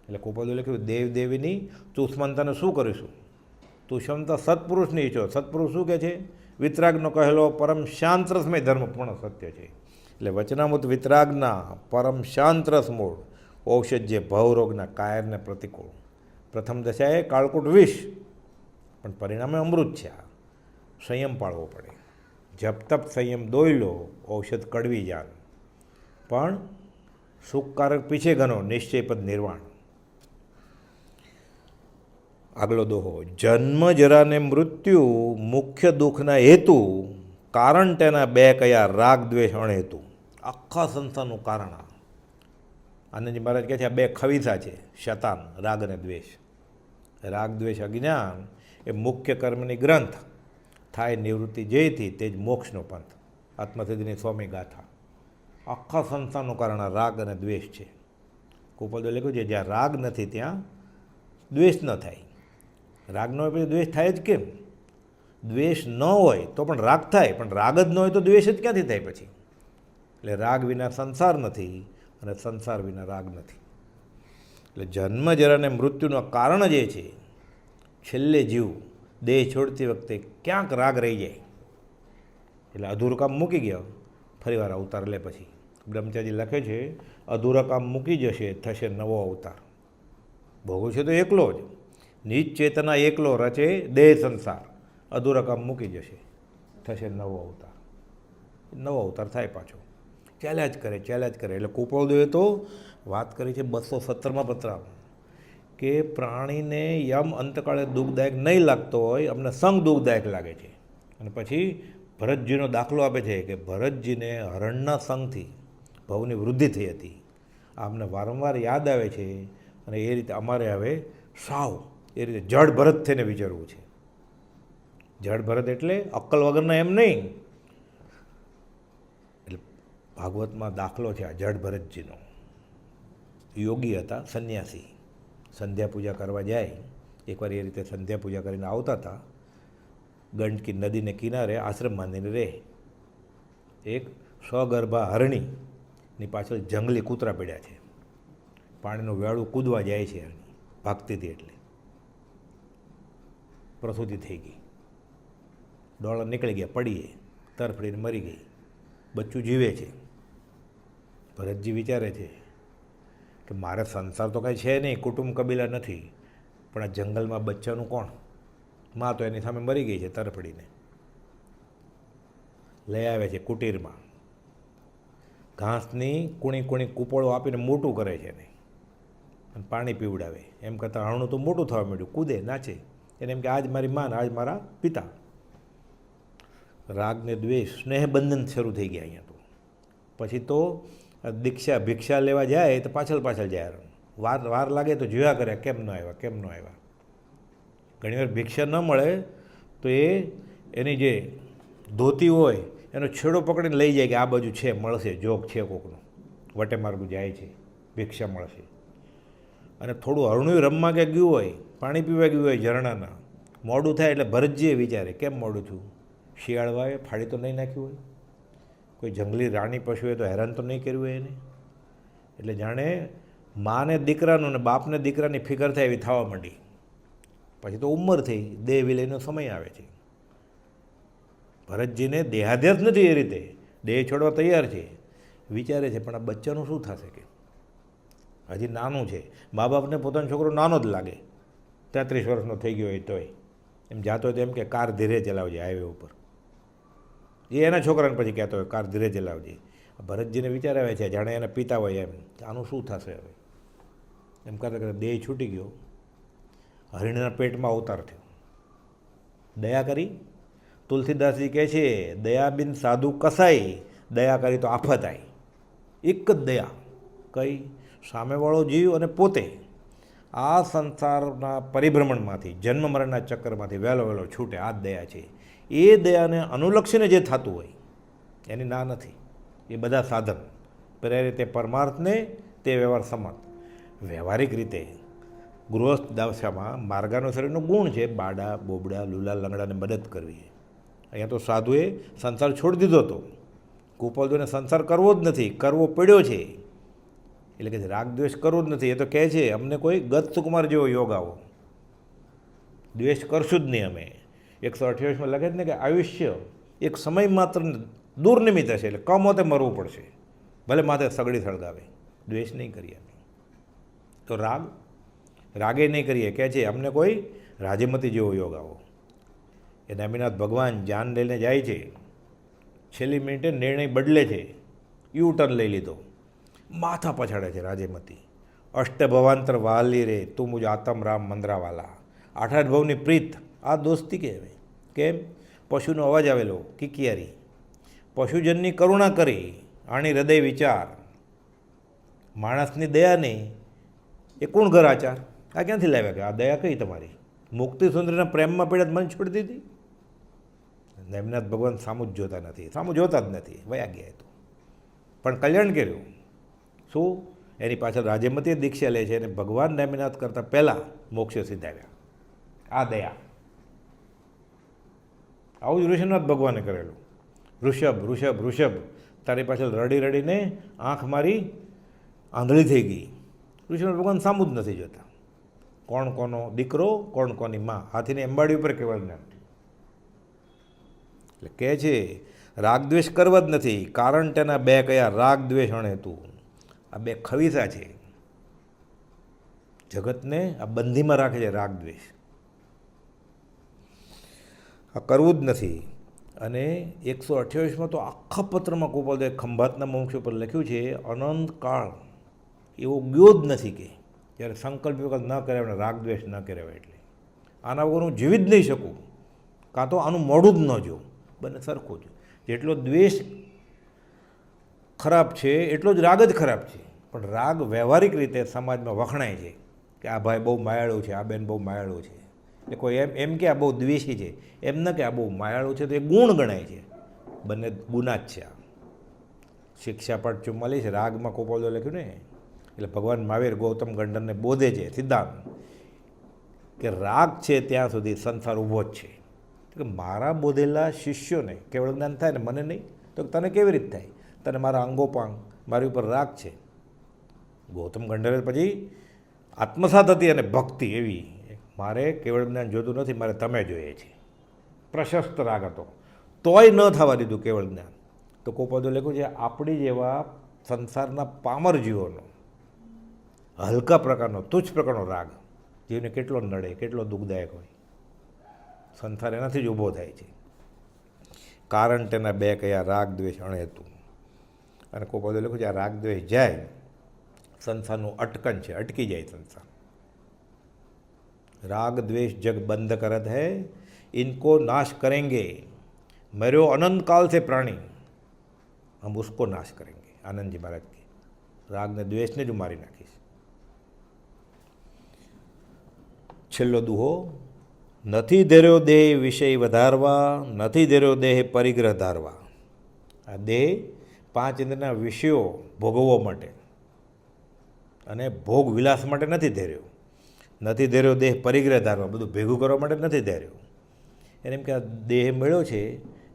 એટલે કોપાદે લખ્યું દેવદેવીની તું સ્મંતાને શું કરીશું? તું ક્ષમતા સત્પુરુષની ઈચ્છો. સત્પુરુષ શું કહે છે? વિતરાગનો કહેલો પરમ શાંત રસમય ધર્મ પૂર્ણ સત્ય છે. એટલે વચનામૃત વિતરાગના પરમ શાંત રસ મૂળ ઔષધ જે ભવરોગના કાયરને પ્રતિકૂળ. પ્રથમ દશાએ કાળકૂટ વિષ, પણ પરિણામે અમૃત છે. આ સંયમ પાળવો પડે. જપ તપ સંયમ દોઈ લો, ઔષધ કડવી જાન, પણ સુખકારક પીછે ઘનો નિશ્ચયપદ નિર્વાણ. આગલો દોહો, જન્મ જરાને મૃત્યુ મુખ્ય દુઃખના હેતુ, કારણ તેના બે કયા રાગ દ્વેષ અણહેતુ. આખા સંસારનું કારણ આ. આનંદજી મહારાજ કહે છે આ બે ખવીસા છે, શતાન, રાગ અને દ્વેષ. રાગ દ્વેષ અજ્ઞાન એ મુખ્ય કર્મની ગ્રંથ, થાય નિવૃત્તિ જેથી તે જ મોક્ષનો પંથ. આત્મસિદ્ધિની સ્વામી ગાથા. આખા સંસારનું કારણ આ રાગ અને દ્વેષ છે. કુપદે લખ્યું છે જ્યાં રાગ નથી ત્યાં દ્વેષ ન થાય. રાગ ન હોય પછી દ્વેષ થાય જ કેમ? દ્વેષ ન હોય તો પણ રાગ થાય, પણ રાગ જ ન હોય તો દ્વેષ જ ક્યાંથી થાય પછી? એટલે રાગ વિના સંસાર નથી અને સંસાર વિના રાગ નથી. એટલે જન્મ જરાને મૃત્યુનું કારણ જ એ છે છેલ્લે જીવ દેહ છોડતી વખતે ક્યાંક રાગ રહી જાય. એટલે અધૂરું કામ મૂકી ગયો, ફરીવાર અવતાર લે. પછી બ્રહ્મચારી લખે છે અધૂરા કામ મૂકી જશે, થશે નવો અવતાર. ભોગવ છે તો એકલો જ, નિજ ચેતના એકલો રચે દેહ સંસાર. અધૂરા કામ મૂકી જશે, થશે નવો અવતાર. નવો અવતાર થાય પાછો. ચાલ્યા જ કરે, ચાલ્યા જ કરે. એટલે કુપોદેવે તો વાત કરી છે 217માં પત્રમાં કે પ્રાણીને યમ અંતકાળે દુઃખદાયક નહીં લાગતો હોય, અમને સંગ દુઃખદાયક લાગે છે. અને પછી ભરતજીનો દાખલો આપે છે કે ભરતજીને હરણના સંગથી ભવની વૃદ્ધિ થઈ હતી, અમને વારંવાર યાદ આવે છે અને એ રીતે અમારે હવે સાવ એ રીતે જડ ભરત થઈને વિચારવું છે. જડ ભરત એટલે અક્કલ વગરના એમ નહીં. એટલે ભાગવતમાં દાખલો છે આ જડ ભરતજીનો. યોગી હતા, સંન્યાસી. સંધ્યા પૂજા કરવા જાય. એકવાર એ રીતે સંધ્યા પૂજા કરીને આવતા હતા. ગંડકી નદીને કિનારે આશ્રમ બાંધીને રહે. એક સગર્ભા હરણીની પાછળ જંગલી કૂતરા પડ્યા છે. પાણીનું વેળું કૂદવા જાય છે. હરણી ભાગતી હતી એટલે પ્રસૂતિ થઈ ગઈ. ડોળા નીકળી ગયા, પડીએ, તરફડીને મરી ગઈ. બચ્ચું જીવે છે. ભરતજી વિચારે છે કે મારે સંસાર તો કાંઈ છે નહીં, કુટુંબ કબીલા નથી, પણ આ જંગલમાં બચ્ચાનું કોણ? માં તો એની સામે મરી ગઈ છે તરફડીને. લઈ આવે છે કુટીરમાં. ઘાસની કૂણી કૂણી કૂપળો આપીને મોટું કરે છે એને અને પાણી પીવડાવે. એમ કરતાં હરણું તો મોટું થવા માંડ્યું, કૂદે, નાચે. એને એમ કે આજ મારી માં, આજ મારા પિતા. રાગ ને દ્વેષ, સ્નેહ બંધન શરૂ થઈ ગયા અહીંયા તો. પછી તો ભિક્ષા લેવા જાય તો પાછળ જાય. વાર લાગે તો જોયા કરે કેમ ન આવ્યા, કેમ ન આવ્યા. ઘણીવાર ભિક્ષા ન મળે તો એની જે ધોતી હોય એનો છેડો પકડીને લઈ જાય કે આ બાજુ છે, મળશે, જોગ છે કોકનો, વટે માર્ગું જાય છે, ભિક્ષા મળશે. અને થોડું હરણું રમવા કે ગયું હોય, પાણી પીવા ગયું હોય ઝરણાના, મોડું થાય એટલે ભરતજીએ વિચારે કેમ મોડું થયું? શિયાળવાએ ફાડી તો નહીં નાખ્યું હોય? કોઈ જંગલી રાણી પશુએ તો હેરાન તો નહીં કર્યું હોય એને? એટલે જાણે માને દીકરાનું ને બાપને દીકરાની ફિકર થાય એવી થવા માંડી. પછી તો ઉંમર થઈ, દેહ વિલયનો સમય આવે છે. ભરતજીને દેહાધ્યાસ નથી, એ રીતે દેહ છોડવા તૈયાર છે. વિચારે છે પણ આ બચ્ચાનું શું થશે? કે હજી નાનું છે. મા બાપને પોતાનો છોકરો નાનો જ લાગે, 33 વર્ષનો થઈ ગયો હોય તોય. એમ જાતો હોય તો એમ કે કાર ધીરે ચલાવજે હાઈવે ઉપર. એ એના છોકરાને પછી કહેતો હોય કાર ધીરે ચલાવજે. ભરતજીને વિચાર આવે છે જાણે એના પિતા હોય એમ, આનું શું થશે હવે? એમ કરતાં કરતાં દેહ છૂટી ગયો. હરિણના પેટમાં અવતાર થયો. દયા કરી. તુલસીદાસજી કહે છે દયા બિન સાધુ કસાઈ, દયા કરી તો આફત આવી. એક જ દયા કઈ? સામેવાળો જીવ અને પોતે આ સંસારના પરિભ્રમણમાંથી, જન્મ મરણના ચક્કરમાંથી વહેલો છૂટે. આ જ દયા છે. એ દયાને અનુલક્ષીને જે થતું હોય એની ના નથી. એ બધા સાધન પ્રેરે તે પરમાર્થને તે વ્યવહાર સમત. વ્યવહારિક રીતે ગૃહસ્થ દશામાં માર્ગાનુસારીનો ગુણ છે બાડા, બોબડા, લુલા, લંગડાને મદદ કરવી. અહીંયા તો સાધુએ સંસાર છોડી દીધો હતો. કુપોલદોને સંસાર કરવો જ નથી, કરવો પડ્યો છે. એટલે કે રાગ દ્વેષ કરવો જ નથી. એ તો કહે છે અમને કોઈ ગત સુકુમાર જેવો યોગ આવો, દ્વેષ કરશું જ નહીં અમે. 128માં લખે છે ને કે આયુષ્ય એક સમય માત્ર દુર્નિમિત્ત હશે, એટલે કમોતે મરવું પડશે, ભલે માથે સગડી સળગાવે. દ્વેષ નહીં કરીએ અમે. તો રાગે નહીં કરીએ. કહે છે અમને કોઈ રાજીમતી જેવો યોગ આવો. એ નામીનાથ ભગવાન જાન લઈને જાય છે. છેલ્લી મિનિટે નિર્ણય બદલે છે. યુ ટર્ન લઈ લીધો. માથા પછાડે છે રાજેમતી. અષ્ટભવાંતર વાલી રે તું મુજ આતમ રામ મંદરાવાલા. 8 ભવની પ્રીત, આ દોસ્તી કહેવાય. કેમ? પશુનો અવાજ આવેલો, કિકિયારી. પશુજનની કરુણા કરી, આણી હૃદય વિચાર. માણસની દયા નહીં, એ કોણ ઘર આચાર? આ ક્યાંથી લાવ્યા? કે આ દયા કઈ તમારી? મુક્તિ સુંદરીના પ્રેમમાં પડ્યા મન છોડી દીધી. નેમિનાથ ભગવાન સામું જ જોતા નથી, સામું જોતા જ નથી, વયા ગયા તો. પણ કલ્યાણ કર્યું શું? એની પાછળ રાજેમતીએ દીક્ષા લે છે અને ભગવાન નેમિનાથ કરતાં પહેલાં મોક્ષ સિદ્ધાવ્યા. આ દયા. આવું જ ઋષિનાથ ભગવાને કરેલું. ઋષભ તારી પાછળ રડી રડીને આંખ મારી આંધળી થઈ ગઈ. ઋષિનાથ ભગવાન સામું જ નથી જોતા. કોણ કોનો દીકરો, કોણ કોની માં. હાથીને અંબાડી ઉપર કેવળ જ્ઞાન. એટલે કહે છે રાગ દ્વેષ કરવા જ નથી, કારણ તેના બે કયા? રાગ દ્વેષ અણે તું. આ બે ખવીસા છે, જગતને આ બંધીમાં રાખે છે રાગ દ્વેષ. આ કરવું જ નથી. અને 128માં તો આખા પત્રમાં ગોપાલદેવ ખંભાતના મોક્ષ ઉપર લખ્યું છે અનંત કાળ એવો ગયો જ નથી કે જ્યારે સંકલ્પ વિકલ્પ ન કરાવે, રાગ દ્વેષ ન કરાવે. એટલે આના વગર હું જીવી જ નહીં શકું, કાં તો આનું મોઢું જ ન જોઉં. બંને સરખું જ. જેટલો દ્વેષ ખરાબ છે એટલો જ રાગ જ ખરાબ છે. પણ રાગ વ્યવહારિક રીતે સમાજમાં વખણાય છે કે આ ભાઈ બહુ માયાળું છે, આ બેન બહુ માયાળું છે. એટલે કોઈ એમ કે આ બહુ દ્વેષી છે, એમ ન કે આ બહુ માયાળું છે તો એ ગુણ ગણાય છે. બંને ગુના જ છે. આ શિક્ષાપાઠ 44 રાગમાં કોપોદો લખ્યું ને, એટલે ભગવાન મહાવીર ગૌતમ ગંડરને બોધે છે સિદ્ધાંત કે રાગ છે ત્યાં સુધી સંસાર ઊભો જ છે. કે મારા બોધેલા શિષ્યોને કેવળ જ્ઞાન થાય ને મને નહીં, તો તને કેવી રીતે થાય? તને મારા અંગોપાંગ મારી ઉપર રાગ છે. ગૌતમ ગંડરે પછી આત્મસાત હતી અને ભક્તિ એવી, મારે કેવળ જ્ઞાન જોતું નથી, મારે તમે જોઈએ છે. પ્રશસ્ત રાગ હતો, તોય ન થવા દીધું કેવળ જ્ઞાન. તો કોપોદો લખ્યું છે આપણી જેવા સંસારના પામર જીવોનો હલકા પ્રકારનો તુચ્છ પ્રકારનો રાગ જીવને કેટલો નડે, કેટલો દુઃખદાયક હોય. સંસાર એનાથી જ ઊભો થાય છે. કારણ તેના બે કયા રાગ દ્વેષ અણહેતું. અને કોપોદો લખ્યું છે આ રાગ દ્વેષ જાય સંસારનું અટકન છે, અટકી જાય સંસાર. राग द्वेष जग बंद करत है, इनको नाश करेंगे. मरो अनंत काल से प्राणी, हम उसको नाश करेंगे. आनंद जी महाराज के राग ने द्वेष ने जो मारी नाखीश. छेल्लो दुहो, નથી ધર્યો દેહ વિષય વધારવા, નથી ધર્યો દેહ પરિગ્રહ ધારવા. આ દેહ 5 ઇન્દ્રના વિષયો ભોગવવા માટે અને ભોગ વિલાસ માટે નથી ધર્યો. નથી ધર્યો દેહ પરિગ્રહ ધારવા, બધું ભેગું કરવા માટે નથી ધર્યો. એને એમ કે આ દેહ મળ્યો છે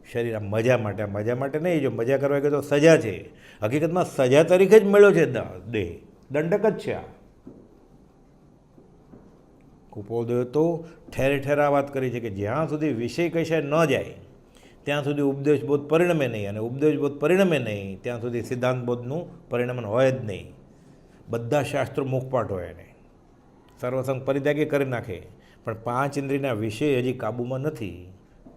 શરીર આ મજા માટે, આ મજા માટે નહીં. જો મજા કરવા ગયો તો સજા છે. હકીકતમાં સજા તરીકે જ મળ્યો છે દેહ, દંડક જ છે. આ કુપોદોએ તો ઠેર ઠેર આ વાત કરી છે કે જ્યાં સુધી વિષય કશાય ન જાય ત્યાં સુધી ઉપદેશબોધ પરિણમે નહીં, અને ઉપદેશબોધ પરિણમે નહીં ત્યાં સુધી સિદ્ધાંતબોધનું પરિણમન હોય જ નહીં. બધા શાસ્ત્રો મુખપાઠ હોય એને, સર્વસંગ પરિત્યાગી કરી નાખે, પણ 5 ઇન્દ્રિયના વિષય હજી કાબૂમાં નથી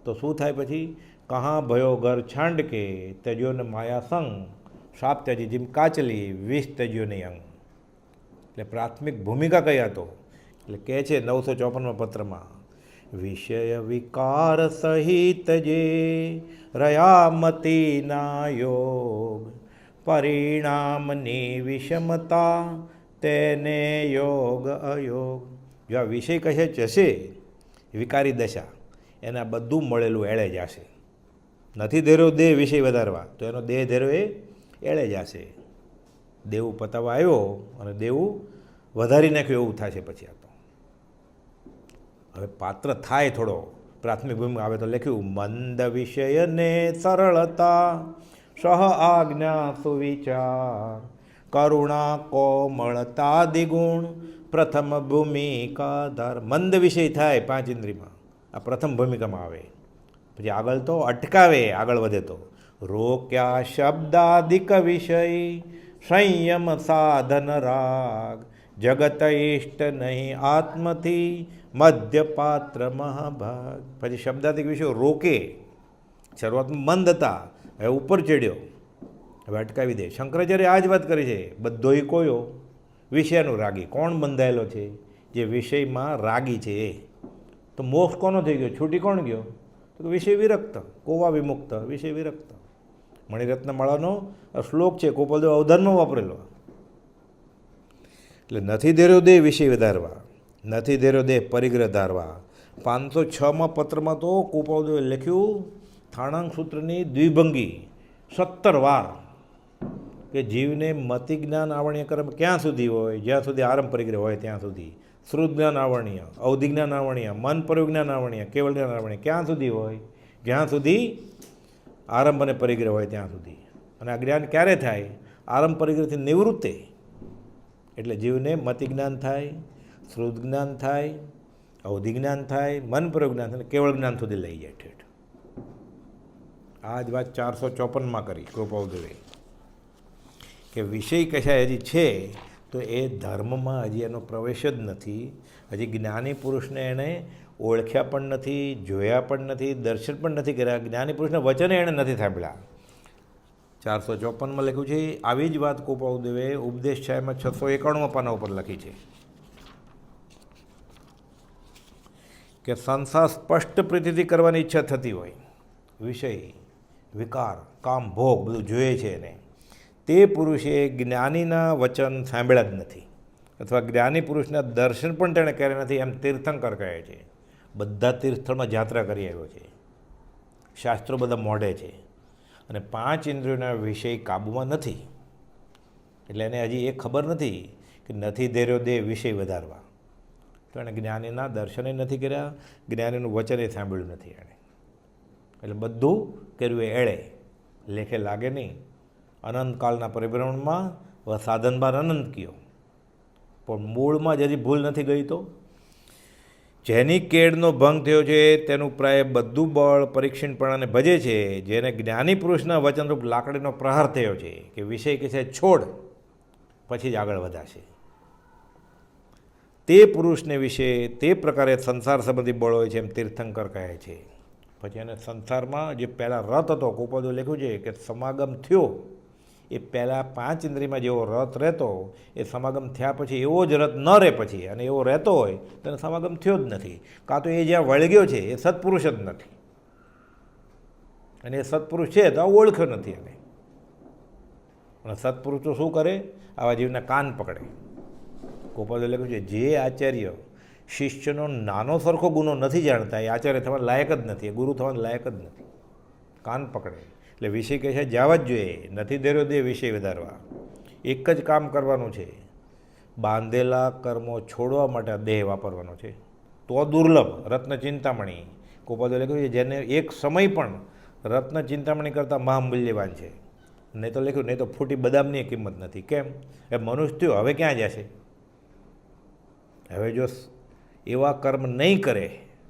તો શું થાય? પછી કહાં ભયો ઘર છાંડ કે ત્યજ્યો ને માયા સંગ, સાપ ત્યજી જીમ કાચલી વિષ ત્યજ્યો નહીં અંગ. એટલે પ્રાથમિક ભૂમિકા કઈ હતો? એટલે કહે છે 954માં પત્રમાં, વિષય વિકાર સહિત જે રયામતીના યોગ, પરિણામની વિષમતા તેને યોગ અયોગ. જો આ વિષય કહે જશે વિકારી દશા, એને આ બધું મળેલું એળે જશે. નથી ધર્યો દેહ વિષય વધારવા, તો એનો દેહ ધર્યો એ એળે જશે. દેવું પતાવવા આવ્યો અને દેવું વધારી નાખ્યું એવું થશે પછી. આ તો હવે પાત્ર થાય થોડો પ્રાથમિક ભૂમિકા આવે તો લખ્યું, મંદ વિષયને સરળતા સહ આજ્ઞા સુવિચાર, કરુણા કોમળતા દિગુણ પ્રથમ ભૂમિકા ધાર. મંદ વિષય થાય 5 ઇન્દ્રિયમાં, આ પ્રથમ ભૂમિકામાં આવે. પછી આગળ તો અટકાવે, આગળ વધે તો રોક્યા શબ્દાદિક વિષય, સંયમ સાધન રાગ, જગત ઇષ્ટ નહીં આત્મથી મધ્યપાત્ર મહાભાગ. પછી શબ્દાદિક વિષયો રોકે. શરૂઆતમાં મંદ હતા, હવે ઉપર ચડ્યો, હવે અટકાવી દે. શંકરાચાર્ય આ જ વાત કરી છે, બધોય કોયો વિષયનો રાગી. કોણ બંધાયેલો છે? જે વિષયમાં રાગી છે એ. તો મોક્ષ કોનો થઈ ગયો? છૂટી કોણ ગયો? તો વિષય વિરક્ત, કોવા વિમુક્ત, વિષય વિરક્ત. મણિરત્નમાળાનો શ્લોક છે, કોપોદો અવધાનમાં વાપરેલો. એટલે નથી ધર્યો દેહ વિષય વધારવા, નથી ધર્યો દેહ પરિગ્રહ ધારવા. 506માં પત્રમાં તો કોપોદોએ લખ્યું થાણાંગ સૂત્રની દ્વિભંગી 17 વાર કે જીવને મતિ જ્ઞાન આવરણીય કર્મ ક્યાં સુધી હોય? જ્યાં સુધી આરંભ પરિગ્રહ હોય ત્યાં સુધી. શ્રુત જ્ઞાન આવરણીય, અવધિ જ્ઞાન આવરણીય, મન પ્રયોગ આવરણીય, કેવળ જ્ઞાન આવરણીય ક્યાં સુધી હોય? જ્યાં સુધી આરંભ અને પરિગ્રહ હોય ત્યાં સુધી. અને આ જ્ઞાન ક્યારે થાય? આરંભ પરિગ્રહથી નિવૃત્તે. એટલે જીવને મતિ જ્ઞાન થાય, શ્રુત જ્ઞાન થાય, અવધિ જ્ઞાન થાય, મન પ્રયોગ જ્ઞાન થાય, કેવળ જ્ઞાન સુધી લઈ જાય ઠેઠ. આ જ વાત 454માં કરી કૃપાઉદેવે કે વિષય કશા હજી છે તો એ ધર્મમાં હજી એનો પ્રવેશ જ નથી. હજી જ્ઞાની પુરુષને એણે ઓળખ્યા પણ નથી, જોયા પણ નથી, દર્શન પણ નથી કર્યા. જ્ઞાની પુરુષના વચને એણે નથી સાંભળ્યા. 454માં લખ્યું છે. આવી જ વાત કૃપાઉદેવે ઉપદેશ છાયામાં 691 પાના ઉપર લખી છે કે સંસાર સ્પષ્ટ પ્રીતિથી કરવાની ઈચ્છા થતી હોય, વિષય વિકાર કામ ભોગ બધું જોઈએ છે એને, તે પુરુષે જ્ઞાનીના વચન સાંભળ્યા જ નથી, અથવા જ્ઞાની પુરુષના દર્શન પણ તેણે કર્યા નથી, એમ તીર્થંકર કહે છે. બધા તીર્થળમાં યાત્રા કરી આવ્યો છે, શાસ્ત્રો બધા મોઢે છે, અને 5 ઇન્દ્રિયોના વિષય કાબૂમાં નથી. એટલે એને હજી એ ખબર નથી કે નથી ધેર્યો દેહ વિષય વધારવા. તો એણે જ્ઞાનીના દર્શને નથી કર્યા, જ્ઞાનીનું વચન એ સાંભળ્યું નથી એણે. એટલે બધું કર્યું એ એળે, લેખે લાગે નહીં. અનંતકાળના પરિભ્રમણમાં સાધનબાર અનંત કયો, પણ મૂળમાં જ હજી ભૂલ નથી ગઈ. તો જેની કેડનો ભંગ થયો છે તેનું પ્રાય બધું બળ પરીક્ષણપણાને ભજે છે. જેને જ્ઞાની પુરુષના વચનરૂપ લાકડીનો પ્રહાર થયો છે કે વિષય કે છે છોડ, પછી જ આગળ વધાશે. તે પુરુષને વિશે તે પ્રકારે સંસાર સંબંધી બળ હોય છે, એમ તીર્થંકર કહે છે. પછી એને સંસારમાં જે પહેલાં રત હતો, કોપદો લખ્યું છે કે સમાગમ થયો, એ પહેલાં 5 ઇન્દ્રિયમાં જેવો રત રહેતો, એ સમાગમ થયા પછી એવો જ રત ન રહે પછી, અને એવો રહેતો હોય તો એને સમાગમ થયો જ નથી. કાં તો એ જ્યાં વળગ્યો છે એ સત્પુરુષ જ નથી, અને એ સત્પુરુષ છે તો ઓળખ્યો નથી એને. અને સત્પુરુષ તો શું કરે? આવા જીવના કાન પકડે. કોપદે લખ્યું છે જે આચાર્ય શિષ્યનો નાનો સરખો ગુનો નથી જાણતા, એ આચાર્ય થવાના લાયક જ નથી, એ ગુરુ થવાના લાયક જ નથી. કાન પકડે. એટલે વિષય કહે છે જવા જ જોઈએ, નથી ધેર્યો દે વિષય વધારવા. એક જ કામ કરવાનું છે, બાંધેલા કર્મો છોડવા માટે આ દેહ વાપરવાનો છે. તો દુર્લભ રત્ન ચિંતામણી. કોપદે લખ્યું છે જેને એક સમય પણ રત્ન ચિંતામણી કરતાં મહામૂલ્યવાન છે. નહીં તો લખ્યું નહીં તો ફૂટી બદામની કિંમત નથી. કેમ? એ મનુષ્ય થયો, હવે ક્યાં જશે? હવે જો એવા કર્મ નહીં કરે,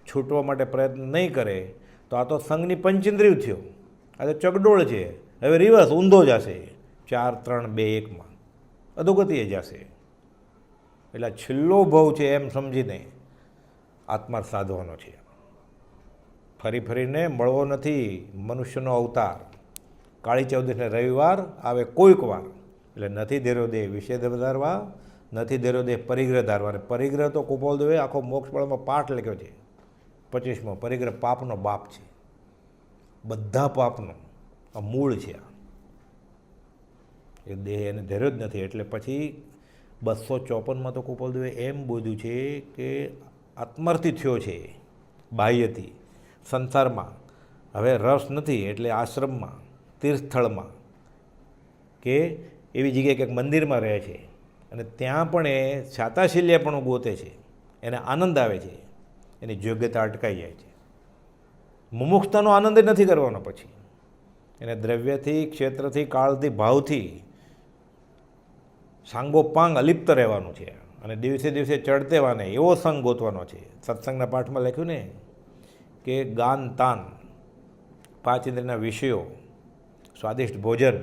છૂટવા માટે પ્રયત્ન નહીં કરે, તો આ તો સંઘની પંચેન્દ્રિય થયો, આ તો ચગડોળ છે. હવે રિવર્સ ઊંધો જશે, 4, 3, 2, 1માં અધોગતિએ જશે. એટલે છેલ્લો ભાવ છે એમ સમજીને આત્મા સાધવાનો છે. ફરી ફરીને મળવો નથી મનુષ્યનો અવતાર. કાળી ચૌદશને રવિવાર આવે કોઈક વાર. એટલે નથી ધેર્યો દેહ વિષય વધારવા, નથી ધેર્યો દેહ પરિગ્રહ ધારવા. અને પરિગ્રહ તો કુપોલદેવે આખો મોક્ષફળમાં પાઠ લખ્યો છે, 25મો. પરિગ્રહ પાપનો બાપ છે, બધા પાપનો આ મૂળ છે. એ દેહ એને ધેર્યો જ નથી. એટલે પછી 254માં તો કુપોલદેવે એમ બોધ્યું છે કે આત્માર્થી થયો છે બાહ્યથી, સંસારમાં હવે રસ નથી, એટલે આશ્રમમાં, તીર્થસ્થળમાં કે એવી જગ્યાએ કંઈક મંદિરમાં રહે છે, અને ત્યાં પણ એ શાતાશીલ્ય પણ ગોતે છે, એને આનંદ આવે છે, એની યોગ્યતા અટકાઈ જાય છે. મુમુક્ષતાનો આનંદ જ નથી કરવાનો. પછી એને દ્રવ્યથી, ક્ષેત્રથી, કાળથી, ભાવથી સાંગોપાંગ અલિપ્ત રહેવાનું છે, અને દિવસે દિવસે ચડતેવાને એવો સંગ ગોતવાનો છે. સત્સંગના પાઠમાં લખ્યું ને કે ગાન તાન, 5 ઇન્દ્રિયના વિષયો, સ્વાદિષ્ટ ભોજન,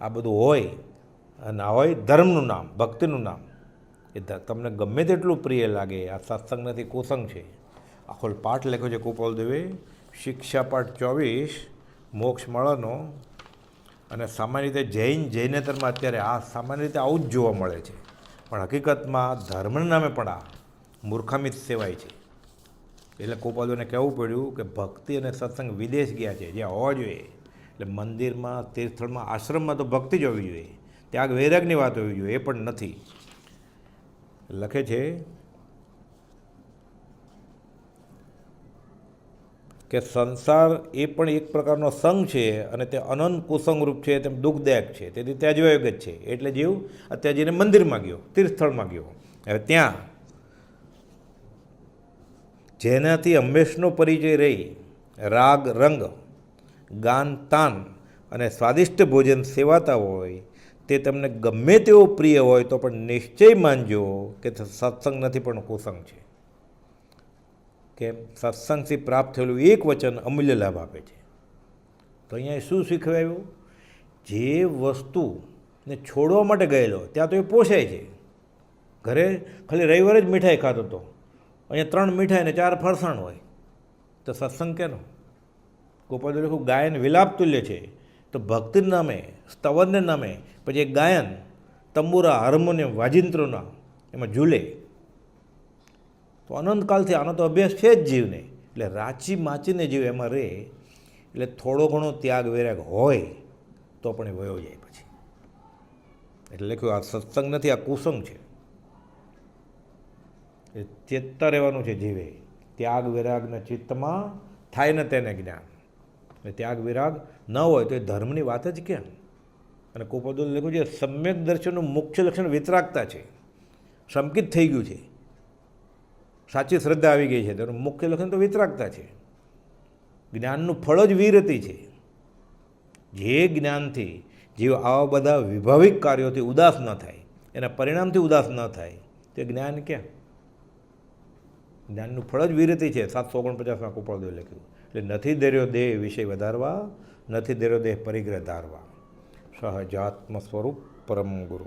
આ બધું હોય, અને આ હોય ધર્મનું નામ, ભક્તિનું નામ. એ તમને ગમે તેટલું પ્રિય લાગે, આ સત્સંગ નથી, કુસંગ છે. આખો પાઠ લખ્યો છે કુપોલદેવે, શિક્ષા પાઠ 24, મોક્ષ મળવાનો. અને સામાન્ય રીતે જૈનેતરમાં અત્યારે આ સામાન્ય રીતે આવું જ જોવા મળે છે, પણ હકીકતમાં ધર્મના નામે પણ આ મૂર્ખામી સેવાય છે. એટલે કુપોલદેવને કહેવું પડ્યું કે ભક્તિ અને સત્સંગ વિદેશ ગયા છે, જ્યાં હોવા જોઈએ. એટલે મંદિરમાં, તીર્થળમાં, આશ્રમમાં તો ભક્તિ જ હોવી જોઈએ, ત્યાગ વૈરાગની વાત હોવી જોઈએ, એ પણ નથી. લખે છે કે સંસાર એ પણ એક પ્રકારનો સંઘ છે, અને તે અનંત કુસંગરૂપ છે, તેમ દુઃખદાયક છે, તેથી ત્યાજવાયોગ જ છે. એટલે જીવ અત્યારે જઈને મંદિરમાં ગયો, તીર્થસ્થળમાં ગયો, હવે ત્યાં જેનાથી હંમેશનો પરિચય રહી, રાગ રંગ, ગાન તાન અને સ્વાદિષ્ટ ભોજન સેવાતા હોય, તે તમને ગમે તેવો પ્રિય હોય તો પણ નિશ્ચય માનજો કે સત્સંગ નથી પણ કુસંગ છે. કે સત્સંગથી પ્રાપ્ત થયેલું એક વચન અમૂલ્ય લાભ આપે છે. તો અહીંયા શું શીખવાયું? જે વસ્તુને છોડવા માટે ગયેલો ત્યાં તો એ પોષાય છે. ઘરે ખાલી રવિવારે જ મીઠાઈ ખાતો હતો, અહીંયા 3 મીઠાઈ ને 4 ફરસાણ હોય, તો સત્સંગ કેનો? ગોપાલ લખ્યું ગાયન વિલાપ તુલ્ય છે. તો ભક્તિના નામે, સ્તવનના નામે પછી એક ગાયન, તંબુરા, હાર્મોનિયમ, વાજિંત્રોના એમાં ઝૂલે, તો અનંતકાલથી આનો તો અભ્યાસ છે જ જીવને. એટલે રાચી માચીને જીવ એમાં રહે. એટલે થોડો ઘણો ત્યાગ વૈરાગ હોય તો પણ એ વયો જાય પછી. એટલે લખ્યું આ સત્સંગ નથી, આ કુસંગ છે. એ ચેતતા રહેવાનું છે જીવે. ત્યાગ વિરાગના ચિત્તમાં થાય ને તેને જ્ઞાન. ત્યાગ વિરાગ ન હોય તો એ ધર્મની વાત જ કેમ? અને કૃપાદુલ લખ્યું છે સમ્યક દર્શનનું મુખ્ય લક્ષણ વિતરાગતા છે. સંકિત થઈ ગયું છે, સાચી શ્રદ્ધા આવી ગઈ છે, તેનું મુખ્ય લક્ષણ તો વિતરાગતા છે. જ્ઞાનનું ફળ જ વિરતિ છે. જે જ્ઞાનથી જીવ આવા બધા વિભાવિક કાર્યોથી ઉદાસ ન થાય, એના પરિણામથી ઉદાસ ન થાય, તે જ્ઞાન ક્યાં? જ્ઞાનનું ફળ જ વિરતિ છે. 749માં કૃપાદુએ લખ્યું. એટલે નથી ધર્યો દેહ વિષય વધારવા, નથી ધર્યો દેહ પરિગ્રહ ધારવા. સહજાત્મ સ્વરૂપ પરમ ગુરુ.